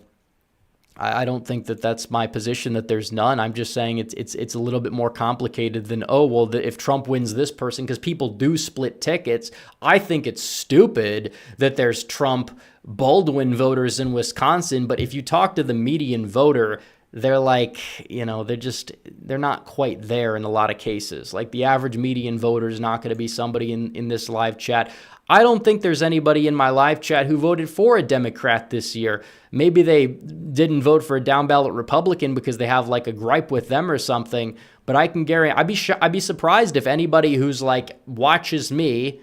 I don't think that that's my position, that there's none. I'm just saying it's a little bit more complicated than, oh, well, if Trump wins this person, because people do split tickets. I think it's stupid that there's Trump Baldwin voters in Wisconsin, but if you talk to the median voter, they're like, they're not quite there in a lot of cases. Like the average median voter is not going to be somebody in this live chat. I don't think there's anybody in my live chat who voted for a Democrat this year. Maybe they didn't vote for a down ballot Republican because they have like a gripe with them or something. But I can guarantee, I'd be surprised if anybody who's like watches me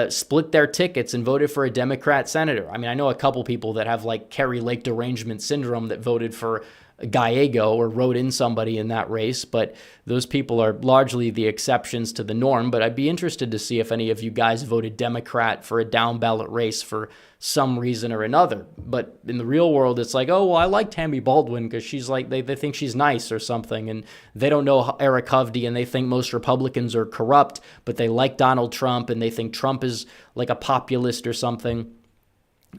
split their tickets and voted for a Democrat senator. I mean, I know a couple people that have like Kerry Lake derangement syndrome that voted for Gallego or wrote in somebody in that race, but those people are largely the exceptions to the norm. But I'd be interested to see if any of you guys voted Democrat for a down ballot race for some reason or another. But in the real world, it's like, oh, well, I like Tammy Baldwin because she's like, they think she's nice or something, and they don't know Eric Hovde, and they think most Republicans are corrupt, but they like Donald Trump, and they think Trump is like a populist or something.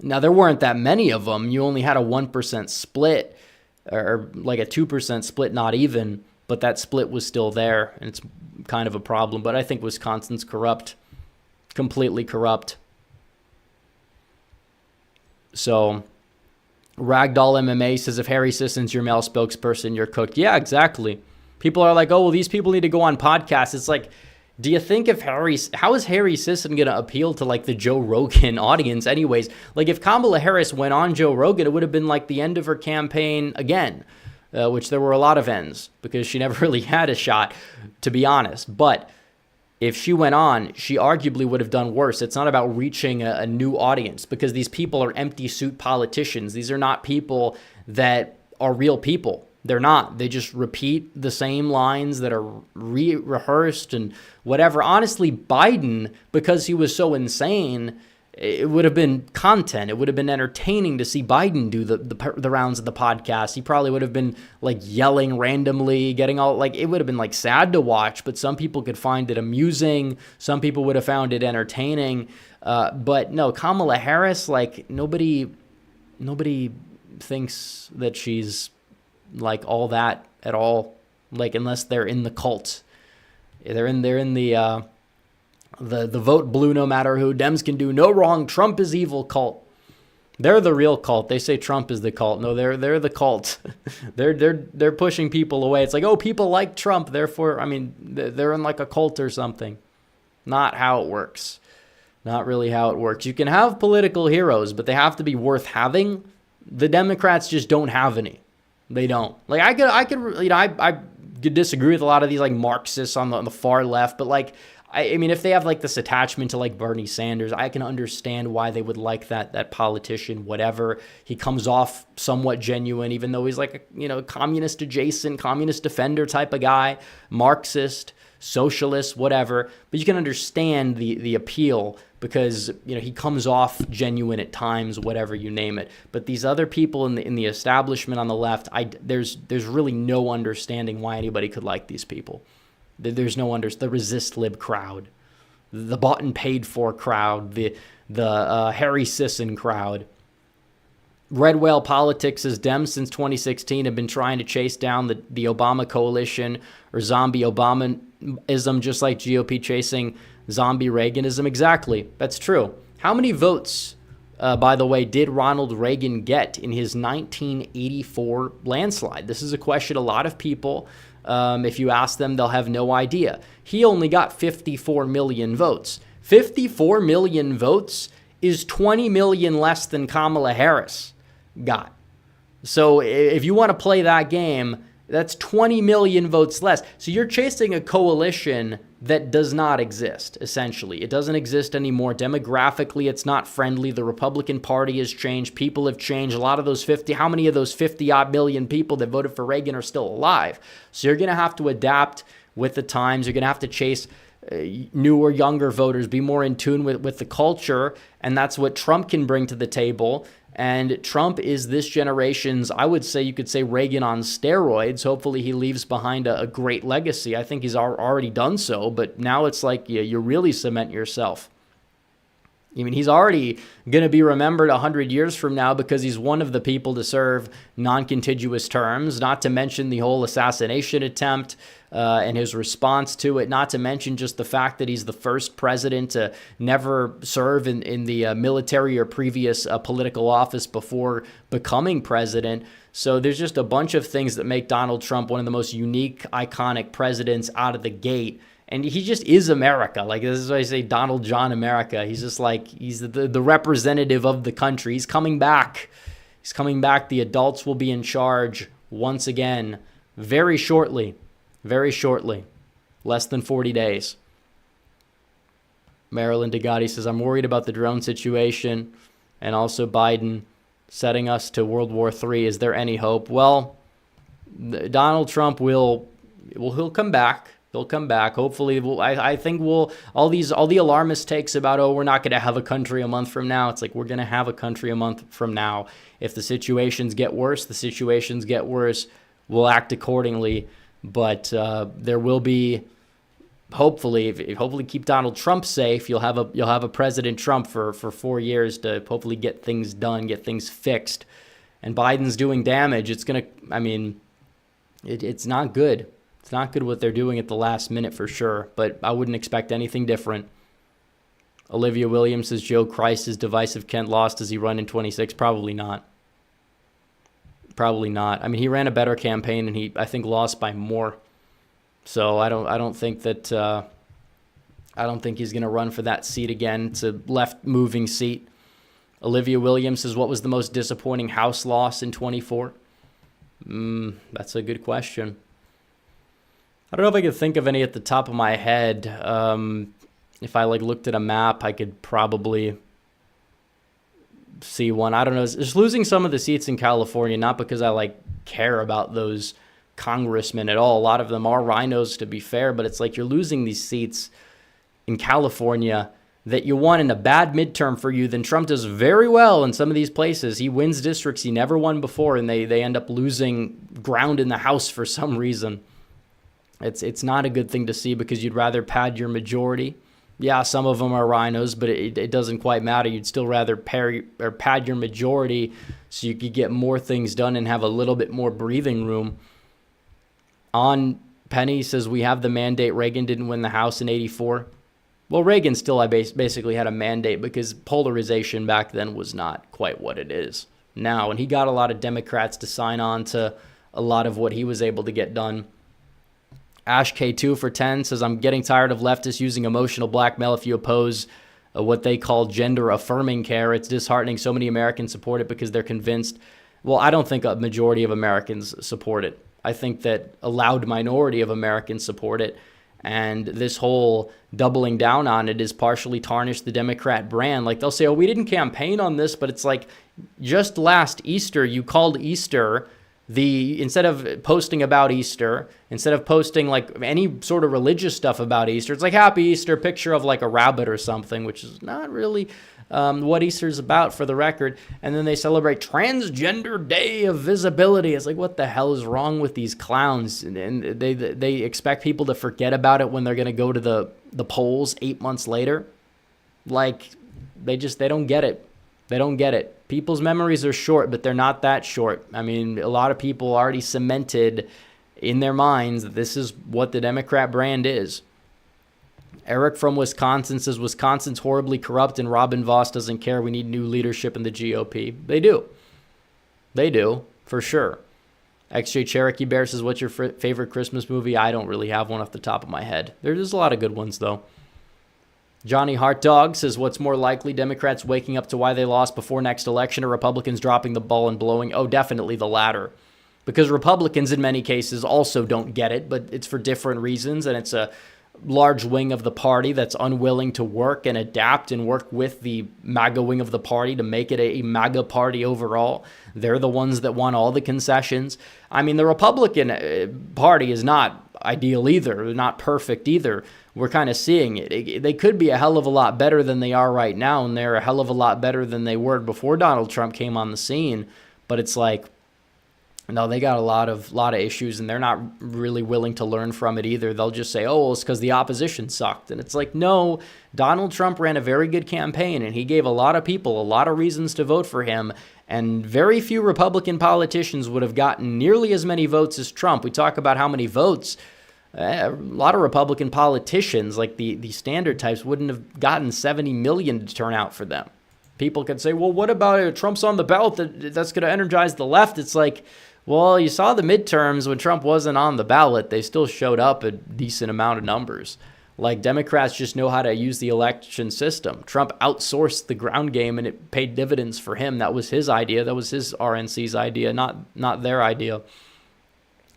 Now, there weren't that many of them. You only had a 1% split, or like a 2% split, not even, but that split was still there, and it's kind of a problem. But I think Wisconsin's corrupt, completely corrupt. So Ragdoll MMA says, if Harry Sisson's your male spokesperson, you're cooked. Yeah, exactly. People are like, oh, well, these people need to go on podcasts. It's like, do you think how is Harry Sisson going to appeal to like the Joe Rogan audience anyways? Like if Kamala Harris went on Joe Rogan, it would have been like the end of her campaign again, which there were a lot of ends because she never really had a shot, to be honest. But if she went on, she arguably would have done worse. It's not about reaching a new audience because these people are empty suit politicians. These are not people that are real people. They're not. They just repeat the same lines that are rehearsed and whatever. Honestly, Biden, because he was so insane, it would have been content. It would have been entertaining to see Biden do the rounds of the podcast. He probably would have been like yelling randomly, getting all like, it would have been like sad to watch, but some people could find it amusing. Some people would have found it entertaining. But no, Kamala Harris, like nobody thinks that she's like all that at all, like unless they're in the cult. They're in the vote blue no matter who, Dems can do no wrong, Trump is evil cult. They're the real cult. They say Trump is the cult. No, they're the cult. they're pushing people away. It's like, oh, people like Trump, therefore, I mean, they're in like a cult or something. Not how it works. Not really how it works. You can have political heroes, but they have to be worth having. The Democrats just don't have any. They don't. Like I could disagree with a lot of these like Marxists on the far left, but like I mean, if they have like this attachment to like Bernie Sanders, I can understand why they would like that politician. Whatever, he comes off somewhat genuine, even though he's like a communist adjacent, communist defender type of guy, Marxist, socialist, whatever. But you can understand the appeal because he comes off genuine at times, whatever you name it. But these other people in the establishment on the left, there's really no understanding why anybody could like these people. There's no the resist lib crowd, the bought and paid for crowd, the Harry Sisson crowd. Red Whale Politics says Dems since 2016 have been trying to chase down the Obama coalition or zombie Obamaism, just like GOP chasing zombie Reaganism. Exactly. That's true. How many votes, by the way, did Ronald Reagan get in his 1984 landslide? This is a question a lot of people, if you ask them, they'll have no idea. He only got 54 million votes. 54 million votes is 20 million less than Kamala Harris got. So if you want to play that game, that's 20 million votes less. So you're chasing a coalition that does not exist, essentially. It doesn't exist anymore. Demographically, it's not friendly. The Republican Party has changed. People have changed. A lot of those how many of those 50-odd million people that voted for Reagan are still alive? So you're going to have to adapt with the times. You're going to have to chase newer, younger voters, be more in tune with the culture. And that's what Trump can bring to the table. And Trump is this generation's, I would say, you could say Reagan on steroids. Hopefully he leaves behind a great legacy. I think he's already done so, but now it's like you really cement yourself. I mean, he's already going to be remembered 100 years from now because he's one of the people to serve non-contiguous terms, not to mention the whole assassination attempt and his response to it, not to mention just the fact that he's the first president to never serve in the military or previous political office before becoming president. So there's just a bunch of things that make Donald Trump one of the most unique, iconic presidents out of the gate. And he just is America. Like, this is why I say Donald John America. He's just like, he's the representative of the country. He's coming back. He's coming back. The adults will be in charge once again very shortly. Very shortly. Less than 40 days. Marilyn Degatti says, I'm worried about the drone situation and also Biden setting us to World War III. Is there any hope? Well, Donald Trump he'll come back. He'll come back. Hopefully, I think all the alarmist takes about, we're not going to have a country a month from now. It's like, we're going to have a country a month from now. If the situations get worse, we'll act accordingly. But there will be, hopefully keep Donald Trump safe. You'll have a President Trump for 4 years to hopefully get things done, get things fixed. And Biden's doing damage. It's not good. It's not good what they're doing at the last minute for sure, but I wouldn't expect anything different. Olivia Williams says, Joe Christ is divisive. Kent lost. Does he run in 26? Probably not. Probably not. I mean, he ran a better campaign and he, I think, lost by more. So I don't think that I don't think he's going to run for that seat again. It's a left moving seat. Olivia Williams says, what was the most disappointing House loss in 24? That's a good question. I don't know if I could think of any at the top of my head. If I looked at a map, I could probably see one. I don't know. Just losing some of the seats in California, not because I care about those congressmen at all. A lot of them are rhinos, to be fair, but it's like you're losing these seats in California that you won in a bad midterm for you. Then Trump does very well in some of these places. He wins districts he never won before, and they end up losing ground in the House for some reason. It's not a good thing to see because you'd rather pad your majority. Yeah, some of them are rhinos, but it doesn't quite matter. You'd still rather pad your majority so you could get more things done and have a little bit more breathing room. On Penny says, we have the mandate. Reagan didn't win the House in 84. Well, Reagan still basically had a mandate because polarization back then was not quite what it is now. And he got a lot of Democrats to sign on to a lot of what he was able to get done. Ash K2 for 10 says, I'm getting tired of leftists using emotional blackmail if you oppose what they call gender-affirming care. It's disheartening. So many Americans support it because they're convinced. Well, I don't think a majority of Americans support it. I think that a loud minority of Americans support it. And this whole doubling down on it is partially tarnished the Democrat brand. Like, they'll say, we didn't campaign on this, but it's like, just last Easter, you called Easter instead of posting about Easter, instead of posting any sort of religious stuff about Easter, it's like Happy Easter, picture of a rabbit or something, which is not really what Easter's about, for the record. And then they celebrate Transgender Day of Visibility. It's like, what the hell is wrong with these clowns? And they expect people to forget about it when they're going to go to the polls 8 months later. They don't get it. They don't get it. People's memories are short, but they're not that short. I mean, a lot of people already cemented in their minds that this is what the Democrat brand is. Eric from Wisconsin says, Wisconsin's horribly corrupt and Robin Vos doesn't care. We need new leadership in the GOP. They do. They do, for sure. XJ Cherokee Bear says, what's your favorite Christmas movie? I don't really have one off the top of my head. There's a lot of good ones, though. Johnny Hart Dog says, what's more likely, Democrats waking up to why they lost before next election or Republicans dropping the ball and blowing? Oh, definitely the latter. Because Republicans in many cases also don't get it, but it's for different reasons, and it's a large wing of the party that's unwilling to work and adapt and work with the MAGA wing of the party to make it a MAGA party overall. They're the ones that want all the concessions. I mean, the Republican Party is not ideal either. They're not perfect either. We're kind of seeing it. They could be a hell of a lot better than they are right now, and they're a hell of a lot better than they were before Donald Trump came on the scene. But it's like, no, they got a lot of issues, and they're not really willing to learn from it either. They'll just say, oh, well, it's because the opposition sucked. And it's like, no, Donald Trump ran a very good campaign, and he gave a lot of people a lot of reasons to vote for him. And very few Republican politicians would have gotten nearly as many votes as Trump. We talk about how many votes. A lot of Republican politicians, like the standard types, wouldn't have gotten 70 million to turn out for them. People could say, well, what about it? Trump's on the ballot? That's going to energize the left. It's like, well, you saw the midterms when Trump wasn't on the ballot. They still showed up a decent amount of numbers. Like, Democrats just know how to use the election system. Trump outsourced the ground game, and it paid dividends for him. That was his idea. That was his RNC's idea, not their idea.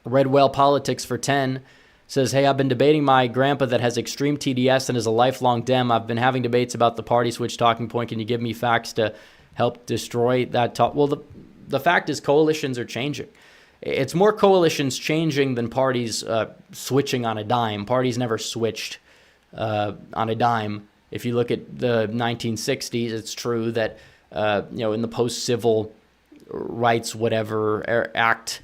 Red Whale Politics for 10 says, hey, I've been debating my grandpa that has extreme TDS and is a lifelong Dem. I've been having debates about the party switch talking point. Can you give me facts to help destroy that talk? Well, the fact is coalitions are changing. It's more coalitions changing than parties switching on a dime. Parties never switched on a dime. If you look at the 1960s, it's true that in the post-civil rights whatever act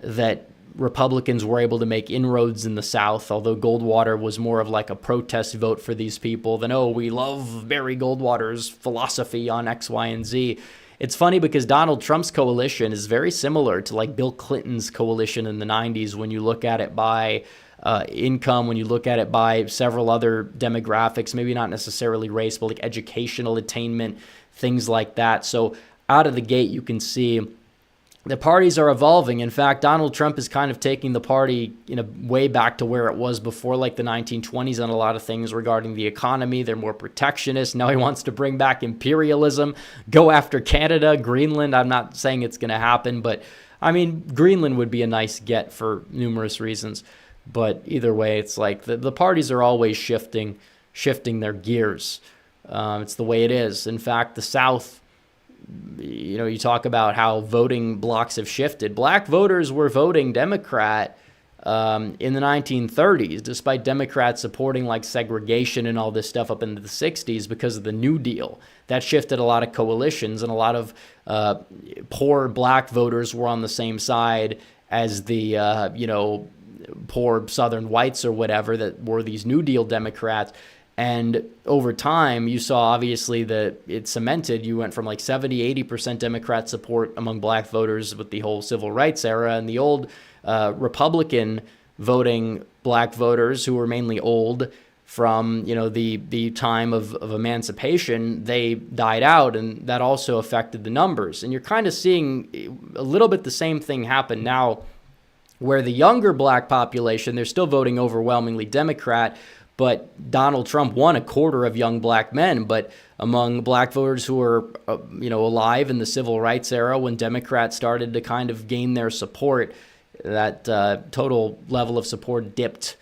that Republicans were able to make inroads in the South, although Goldwater was more of like a protest vote for these people than, oh, we love Barry Goldwater's philosophy on X, Y, and Z. It's funny because Donald Trump's coalition is very similar to like Bill Clinton's coalition in the 90s when you look at it by income, when you look at it by several other demographics, maybe not necessarily race, but like educational attainment, things like that. So out of the gate, you can see the parties are evolving. In fact, Donald Trump is kind of taking the party way back to where it was before, like the 1920s, on a lot of things regarding the economy. They're more protectionist. Now he wants to bring back imperialism, go after Canada, Greenland. I'm not saying it's going to happen, but I mean, Greenland would be a nice get for numerous reasons. But either way, it's like the parties are always shifting their gears. It's the way it is. In fact, the South, you talk about how voting blocks have shifted. Black voters were voting Democrat in the 1930s, despite Democrats supporting like segregation and all this stuff up into the 60s because of the New Deal. That shifted a lot of coalitions, and a lot of poor black voters were on the same side as the, poor Southern whites or whatever that were these New Deal Democrats. And over time, you saw obviously that it cemented. You went from like 70-80% Democrat support among black voters with the whole civil rights era, and the old Republican voting black voters who were mainly old from the time of emancipation, they died out, and that also affected the numbers. And you're kind of seeing a little bit the same thing happen now, where the younger black population, they're still voting overwhelmingly Democrat, but Donald Trump won a quarter of young black men. But among black voters who were, alive in the civil rights era, when Democrats started to kind of gain their support, that total level of support dipped,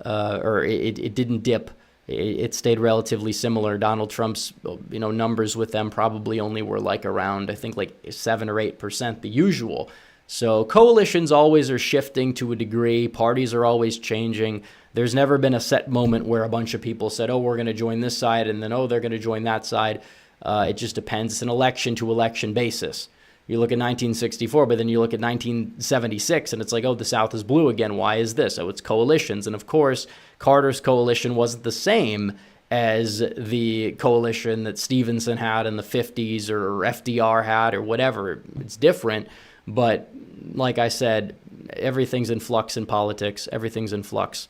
or it didn't dip. It stayed relatively similar. Donald Trump's, numbers with them probably only were like around, I think, like 7 or 8%, the usual. So coalitions always are shifting to a degree. Parties are always changing. There's never been a set moment where a bunch of people said, oh, we're going to join this side, and then, oh, they're going to join that side. It just depends. It's an election-to-election basis. You look at 1964, but then you look at 1976, and it's like, oh, the South is blue again. Why is this? Oh, it's coalitions. And, of course, Carter's coalition wasn't the same as the coalition that Stevenson had in the 50s or FDR had or whatever. It's different. But like I said, everything's in flux in politics. Everything's in flux.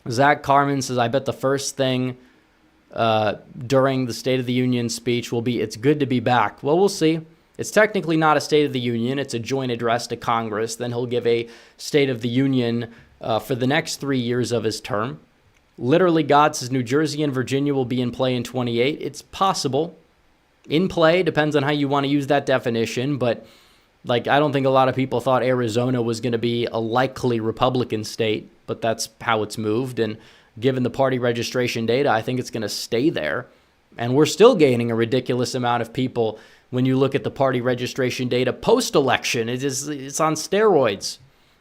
Zach Carmen says, I bet the first thing during the State of the Union speech will be, it's good to be back. Well, we'll see. It's technically not a State of the Union. It's a joint address to Congress. Then he'll give a State of the Union for the next 3 years of his term. Literally, God says New Jersey and Virginia will be in play in 28. It's possible. In play, depends on how you want to use that definition, but I don't think a lot of people thought Arizona was going to be a likely Republican state, but that's how it's moved. And given the party registration data, I think it's going to stay there. And we're still gaining a ridiculous amount of people when you look at the party registration data post-election. It's on steroids.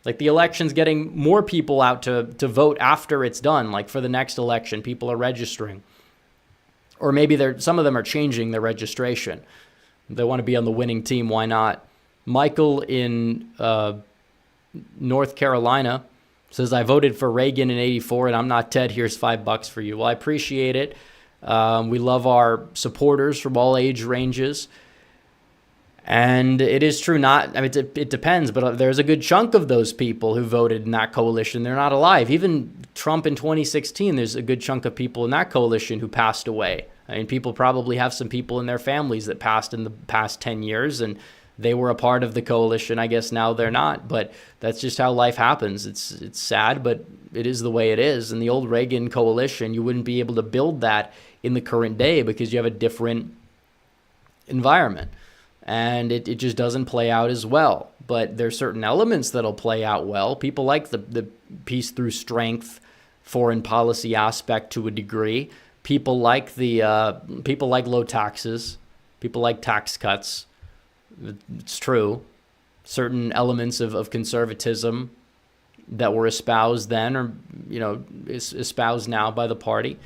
Like the election's getting more people out to vote after it's done. Like for the next election, people are registering. Or maybe some of them are changing their registration. They want to be on the winning team. Why not? Michael in North Carolina says, I voted for Reagan in 84 and I'm not Ted. Here's $5 for you. Well, I appreciate it. We love our supporters from all age ranges. And it is true, it depends, but there's a good chunk of those people who voted in that coalition. They're not alive. Even Trump in 2016, there's a good chunk of people in that coalition who passed away. I mean, people probably have some people in their families that passed in the past 10 years, and they were a part of the coalition. I guess now they're not, but that's just how life happens. It's sad, but it is the way it is. In the old Reagan coalition, you wouldn't be able to build that in the current day because you have a different environment. And it just doesn't play out as well. But there's certain elements that'll play out well. People like the peace through strength foreign policy aspect to a degree. People like low taxes. People like tax cuts. It's true. Certain elements of conservatism that were espoused then or, espoused now by the party.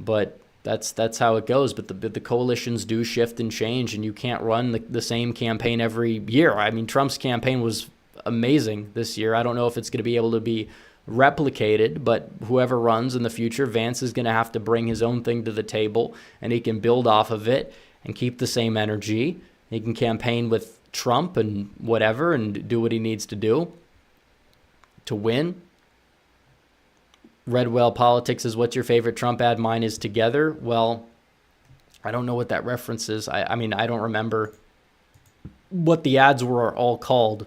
But that's how it goes. But the coalitions do shift and change, and you can't run the same campaign every year. I mean, Trump's campaign was amazing this year. I don't know if it's going to be able to be replicated, but whoever runs in the future, Vance is going to have to bring his own thing to the table, and he can build off of it and keep the same energy. He can campaign with Trump and whatever and do what he needs to do to win. Red Whale Politics is, what's your favorite Trump ad? Mine is Together. Well, I don't know what that reference is. I mean, I don't remember what the ads were all called.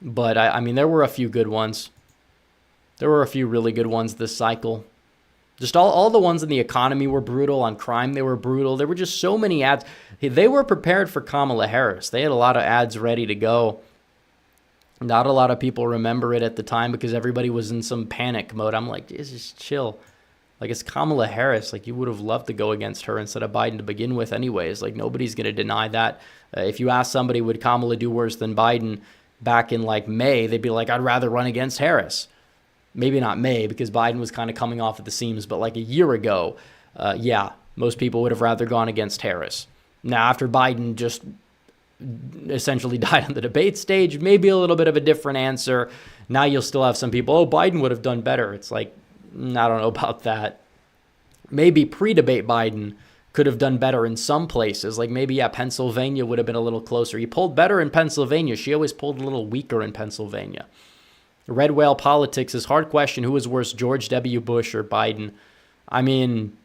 But, I mean, there were a few good ones. There were a few really good ones this cycle. Just all the ones in the economy were brutal. On crime, they were brutal. There were just so many ads. They were prepared for Kamala Harris. They had a lot of ads ready to go. Not a lot of people remember it at the time because everybody was in some panic mode. I'm like, just chill. Like, it's Kamala Harris. Like, you would have loved to go against her instead of Biden to begin with anyways. Like, nobody's going to deny that. If you ask somebody, would Kamala do worse than Biden back in, like, May, they'd be like, I'd rather run against Harris. Maybe not May because Biden was kind of coming off at the seams, but like a year ago, yeah, most people would have rather gone against Harris. Now, after Biden just essentially died on the debate stage, maybe a little bit of a different answer. Now you'll still have some people, oh, Biden would have done better. It's like, I don't know about that. Maybe pre-debate Biden could have done better in some places. Like maybe, yeah, Pennsylvania would have been a little closer. He pulled better in Pennsylvania. She always pulled a little weaker in Pennsylvania. Red Whale Politics is hard question. Who was worse, George W. Bush or Biden? I mean,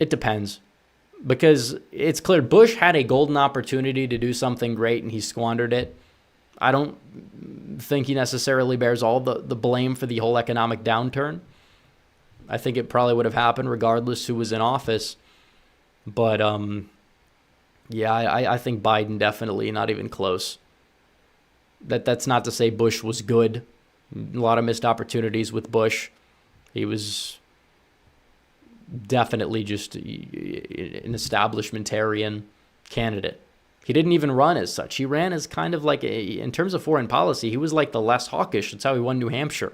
it depends. Because it's clear Bush had a golden opportunity to do something great and he squandered it. I don't think he necessarily bears all the blame for the whole economic downturn. I think it probably would have happened regardless who was in office. But, yeah, I think Biden definitely, not even close. That's not to say Bush was good. A lot of missed opportunities with Bush. He was definitely just an establishmentarian candidate. He didn't even run as such. He ran as kind of like, in terms of foreign policy, he was like the less hawkish. That's how he won New Hampshire.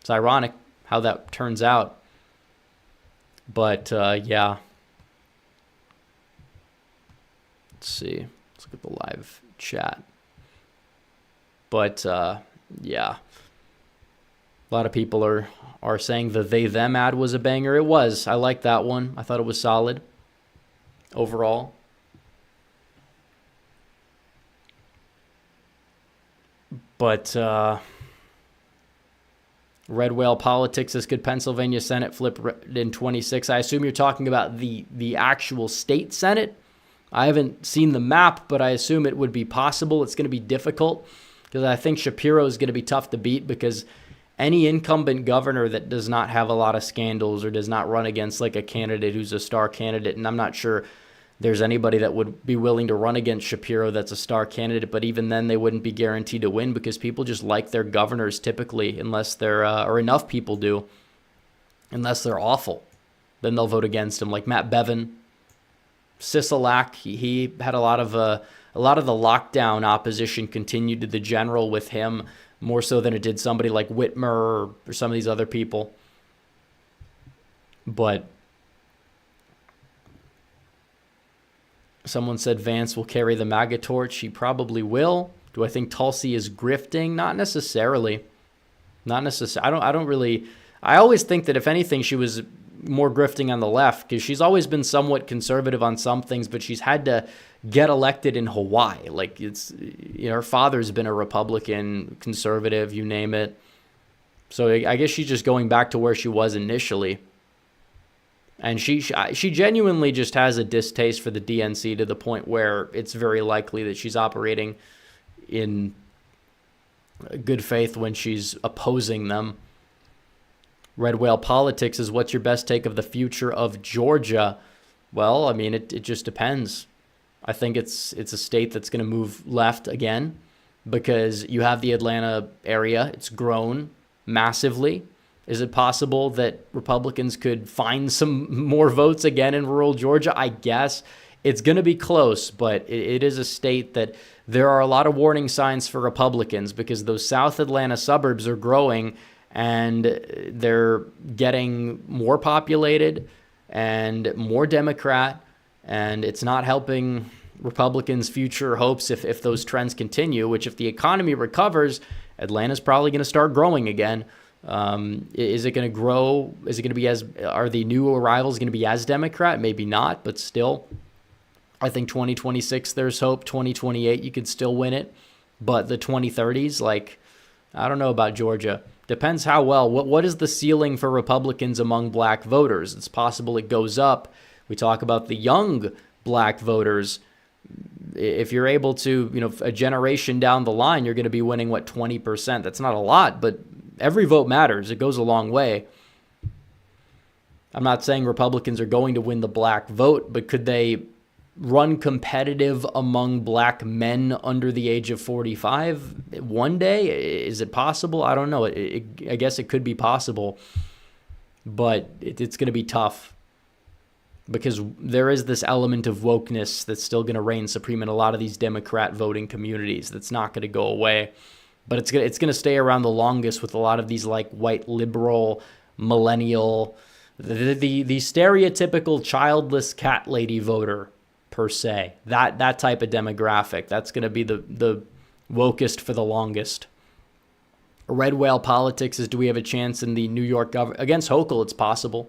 It's ironic how that turns out. But, yeah. Let's see. Let's look at the live chat. But, yeah, a lot of people are saying the they-them ad was a banger. It was. I liked that one. I thought it was solid overall. But Red Whale Politics says, could Pennsylvania Senate flip in 26? I assume you're talking about the actual state Senate. I haven't seen the map, but I assume it would be possible. It's going to be difficult. Because I think Shapiro is going to be tough to beat because any incumbent governor that does not have a lot of scandals or does not run against like a candidate who's a star candidate, and I'm not sure there's anybody that would be willing to run against Shapiro that's a star candidate, but even then they wouldn't be guaranteed to win because people just like their governors typically, unless they're, or enough people do, unless they're awful. Then they'll vote against them, like Matt Bevin. Sisolak, he had a lot of a lot of the lockdown opposition continued to the general with him more so than it did somebody like Whitmer or some of these other people. But someone said Vance will carry the MAGA torch. He probably will. Do I think Tulsi is grifting? Not necessarily. Not necessarily. I don't really. I always think that if anything, she was more grifting on the left because she's always been somewhat conservative on some things, but she's had to get elected in Hawaii. Like it's, her father's been a Republican, conservative, you name it. So I guess she's just going back to where she was initially. And she genuinely just has a distaste for the DNC to the point where it's very likely that she's operating in good faith when she's opposing them. Red Whale Politics is, what's your best take of the future of Georgia? Well, I mean, it just depends. I think it's a state that's going to move left again because you have the Atlanta area. It's grown massively. Is it possible that Republicans could find some more votes again in rural Georgia? I guess. It's going to be close, but it is a state that there are a lot of warning signs for Republicans because those South Atlanta suburbs are growing and they're getting more populated and more Democrat, and it's not helping Republicans' future hopes if those trends continue, which if the economy recovers, Atlanta's probably going to start growing again. Is it going to grow? Is it going to be are the new arrivals going to be as Democrat? Maybe not, but still, I think 2026, there's hope. 2028, you could still win it. But the 2030s, I don't know about Georgia. Depends how well. What is the ceiling for Republicans among black voters? It's possible it goes up. We talk about the young black voters. If you're able to, a generation down the line, you're going to be winning, 20%? That's not a lot, but every vote matters. It goes a long way. I'm not saying Republicans are going to win the black vote, but could they run competitive among black men under the age of 45 one day? Is it possible? I don't know. I guess it could be possible, but it's going to be tough because there is this element of wokeness that's still going to reign supreme in a lot of these Democrat voting communities. That's not going to go away. But it's going to stay around the longest with a lot of these white liberal, millennial, the stereotypical childless cat lady voter per se. That type of demographic. That's going to be the wokest for the longest. Red Whale Politics is, do we have a chance in the New York government against Hochul? It's possible.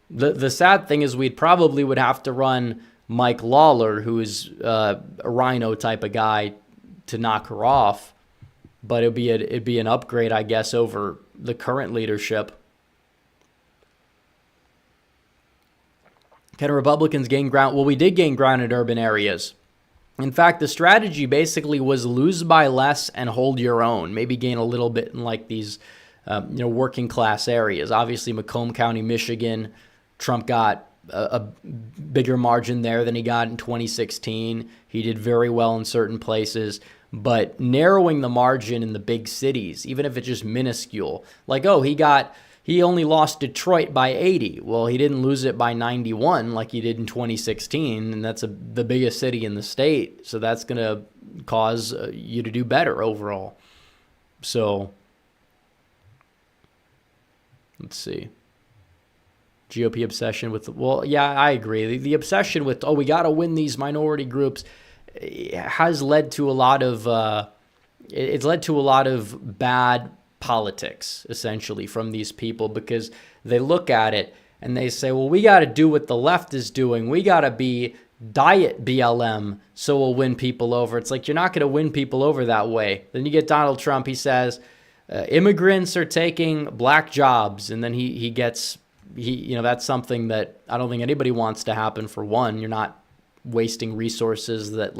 The sad thing is we'd probably would have to run Mike Lawler, who is a rhino type of guy, to knock her off, but it'd be an upgrade, I guess, over the current leadership. Can Republicans gain ground? Well, we did gain ground in urban areas. In fact, the strategy basically was lose by less and hold your own. Maybe gain a little bit in these, working class areas. Obviously, Macomb County, Michigan, Trump got a bigger margin there than he got in 2016. He did very well in certain places, but narrowing the margin in the big cities, even if it's just minuscule, he only lost Detroit by 80. Well, he didn't lose it by 91 like he did in 2016, and that's the biggest city in the state, so that's going to cause you to do better overall. So, let's see. GOP obsession with, I agree. The obsession with, we got to win these minority groups has led to a lot of, it's led to a lot of bad politics, essentially, from these people because they look at it and they say, well, we got to do what the left is doing. We got to be diet BLM so we'll win people over. It's you're not going to win people over that way. Then you get Donald Trump. He says, immigrants are taking black jobs. And then he gets... that's something that I don't think anybody wants to happen. For one, you're not wasting resources that,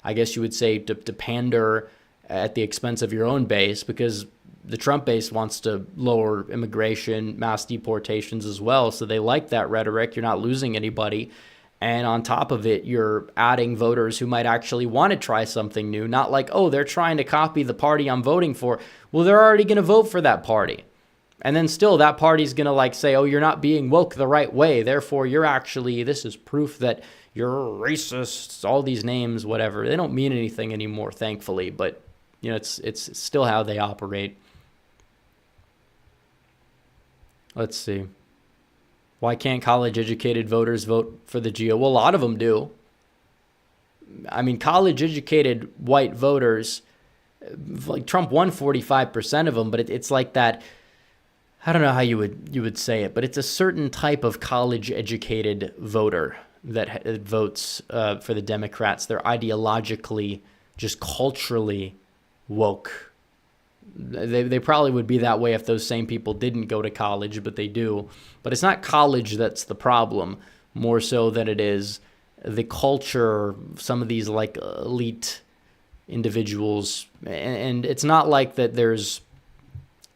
I guess you would say, to pander at the expense of your own base, because the Trump base wants to lower immigration, mass deportations as well. So they like that rhetoric. You're not losing anybody. And on top of it, you're adding voters who might actually want to try something new. Not they're trying to copy the party I'm voting for. Well, they're already going to vote for that party. And then still that party's going to like say, oh, you're not being woke the right way. Therefore, this is proof that you're racist, all these names, whatever. They don't mean anything anymore, thankfully. But, it's still how they operate. Let's see. Why can't college-educated voters vote for the GOP? Well, a lot of them do. I mean, college-educated white voters, like Trump won 45% of them, but it's like that. I don't know how you would say it, but it's a certain type of college-educated voter that votes for the Democrats. They're ideologically, just culturally woke. They probably would be that way if those same people didn't go to college, but they do. But it's not college that's the problem, more so than it is the culture, some of these like elite individuals. And it's not like that there's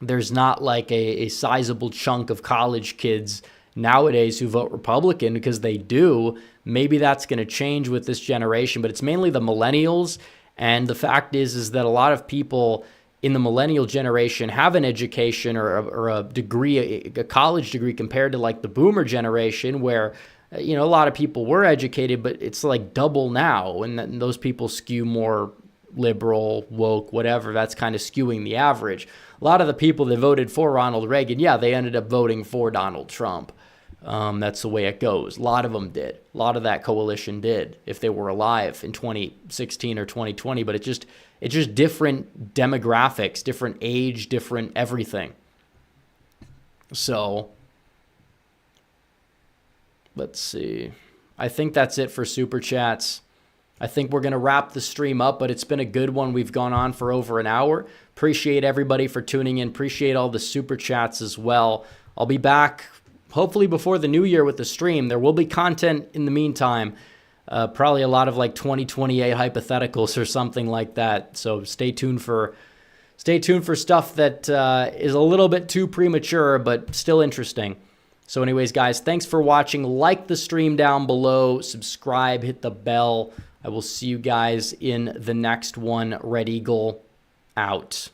not like a sizable chunk of college kids nowadays who vote Republican, because they do. Maybe that's going to change with this generation, but it's mainly the millennials. And the fact is that a lot of people in the millennial generation have an education or a degree, a college degree, compared to like the boomer generation, where a lot of people were educated, but it's like double now, and those people skew more liberal, woke, whatever. That's kind of skewing the average. A lot of the people that voted for Ronald Reagan, they ended up voting for Donald Trump. That's the way it goes. A lot of them did. A lot of that coalition did, if they were alive in 2016 or 2020. But it's just different demographics, different age, different everything. So let's see. I think that's it for Super Chats. I think we're going to wrap the stream up, but it's been a good one. We've gone on for over an hour. Appreciate everybody for tuning in. Appreciate all the Super Chats as well. I'll be back hopefully before the new year with the stream. There will be content in the meantime. Probably a lot of like 2028 hypotheticals or something like that. So stay tuned for stuff that is a little bit too premature, but still interesting. So anyways, guys, thanks for watching. Like the stream down below, subscribe, hit the bell. I will see you guys in the next one. Red Eagle out.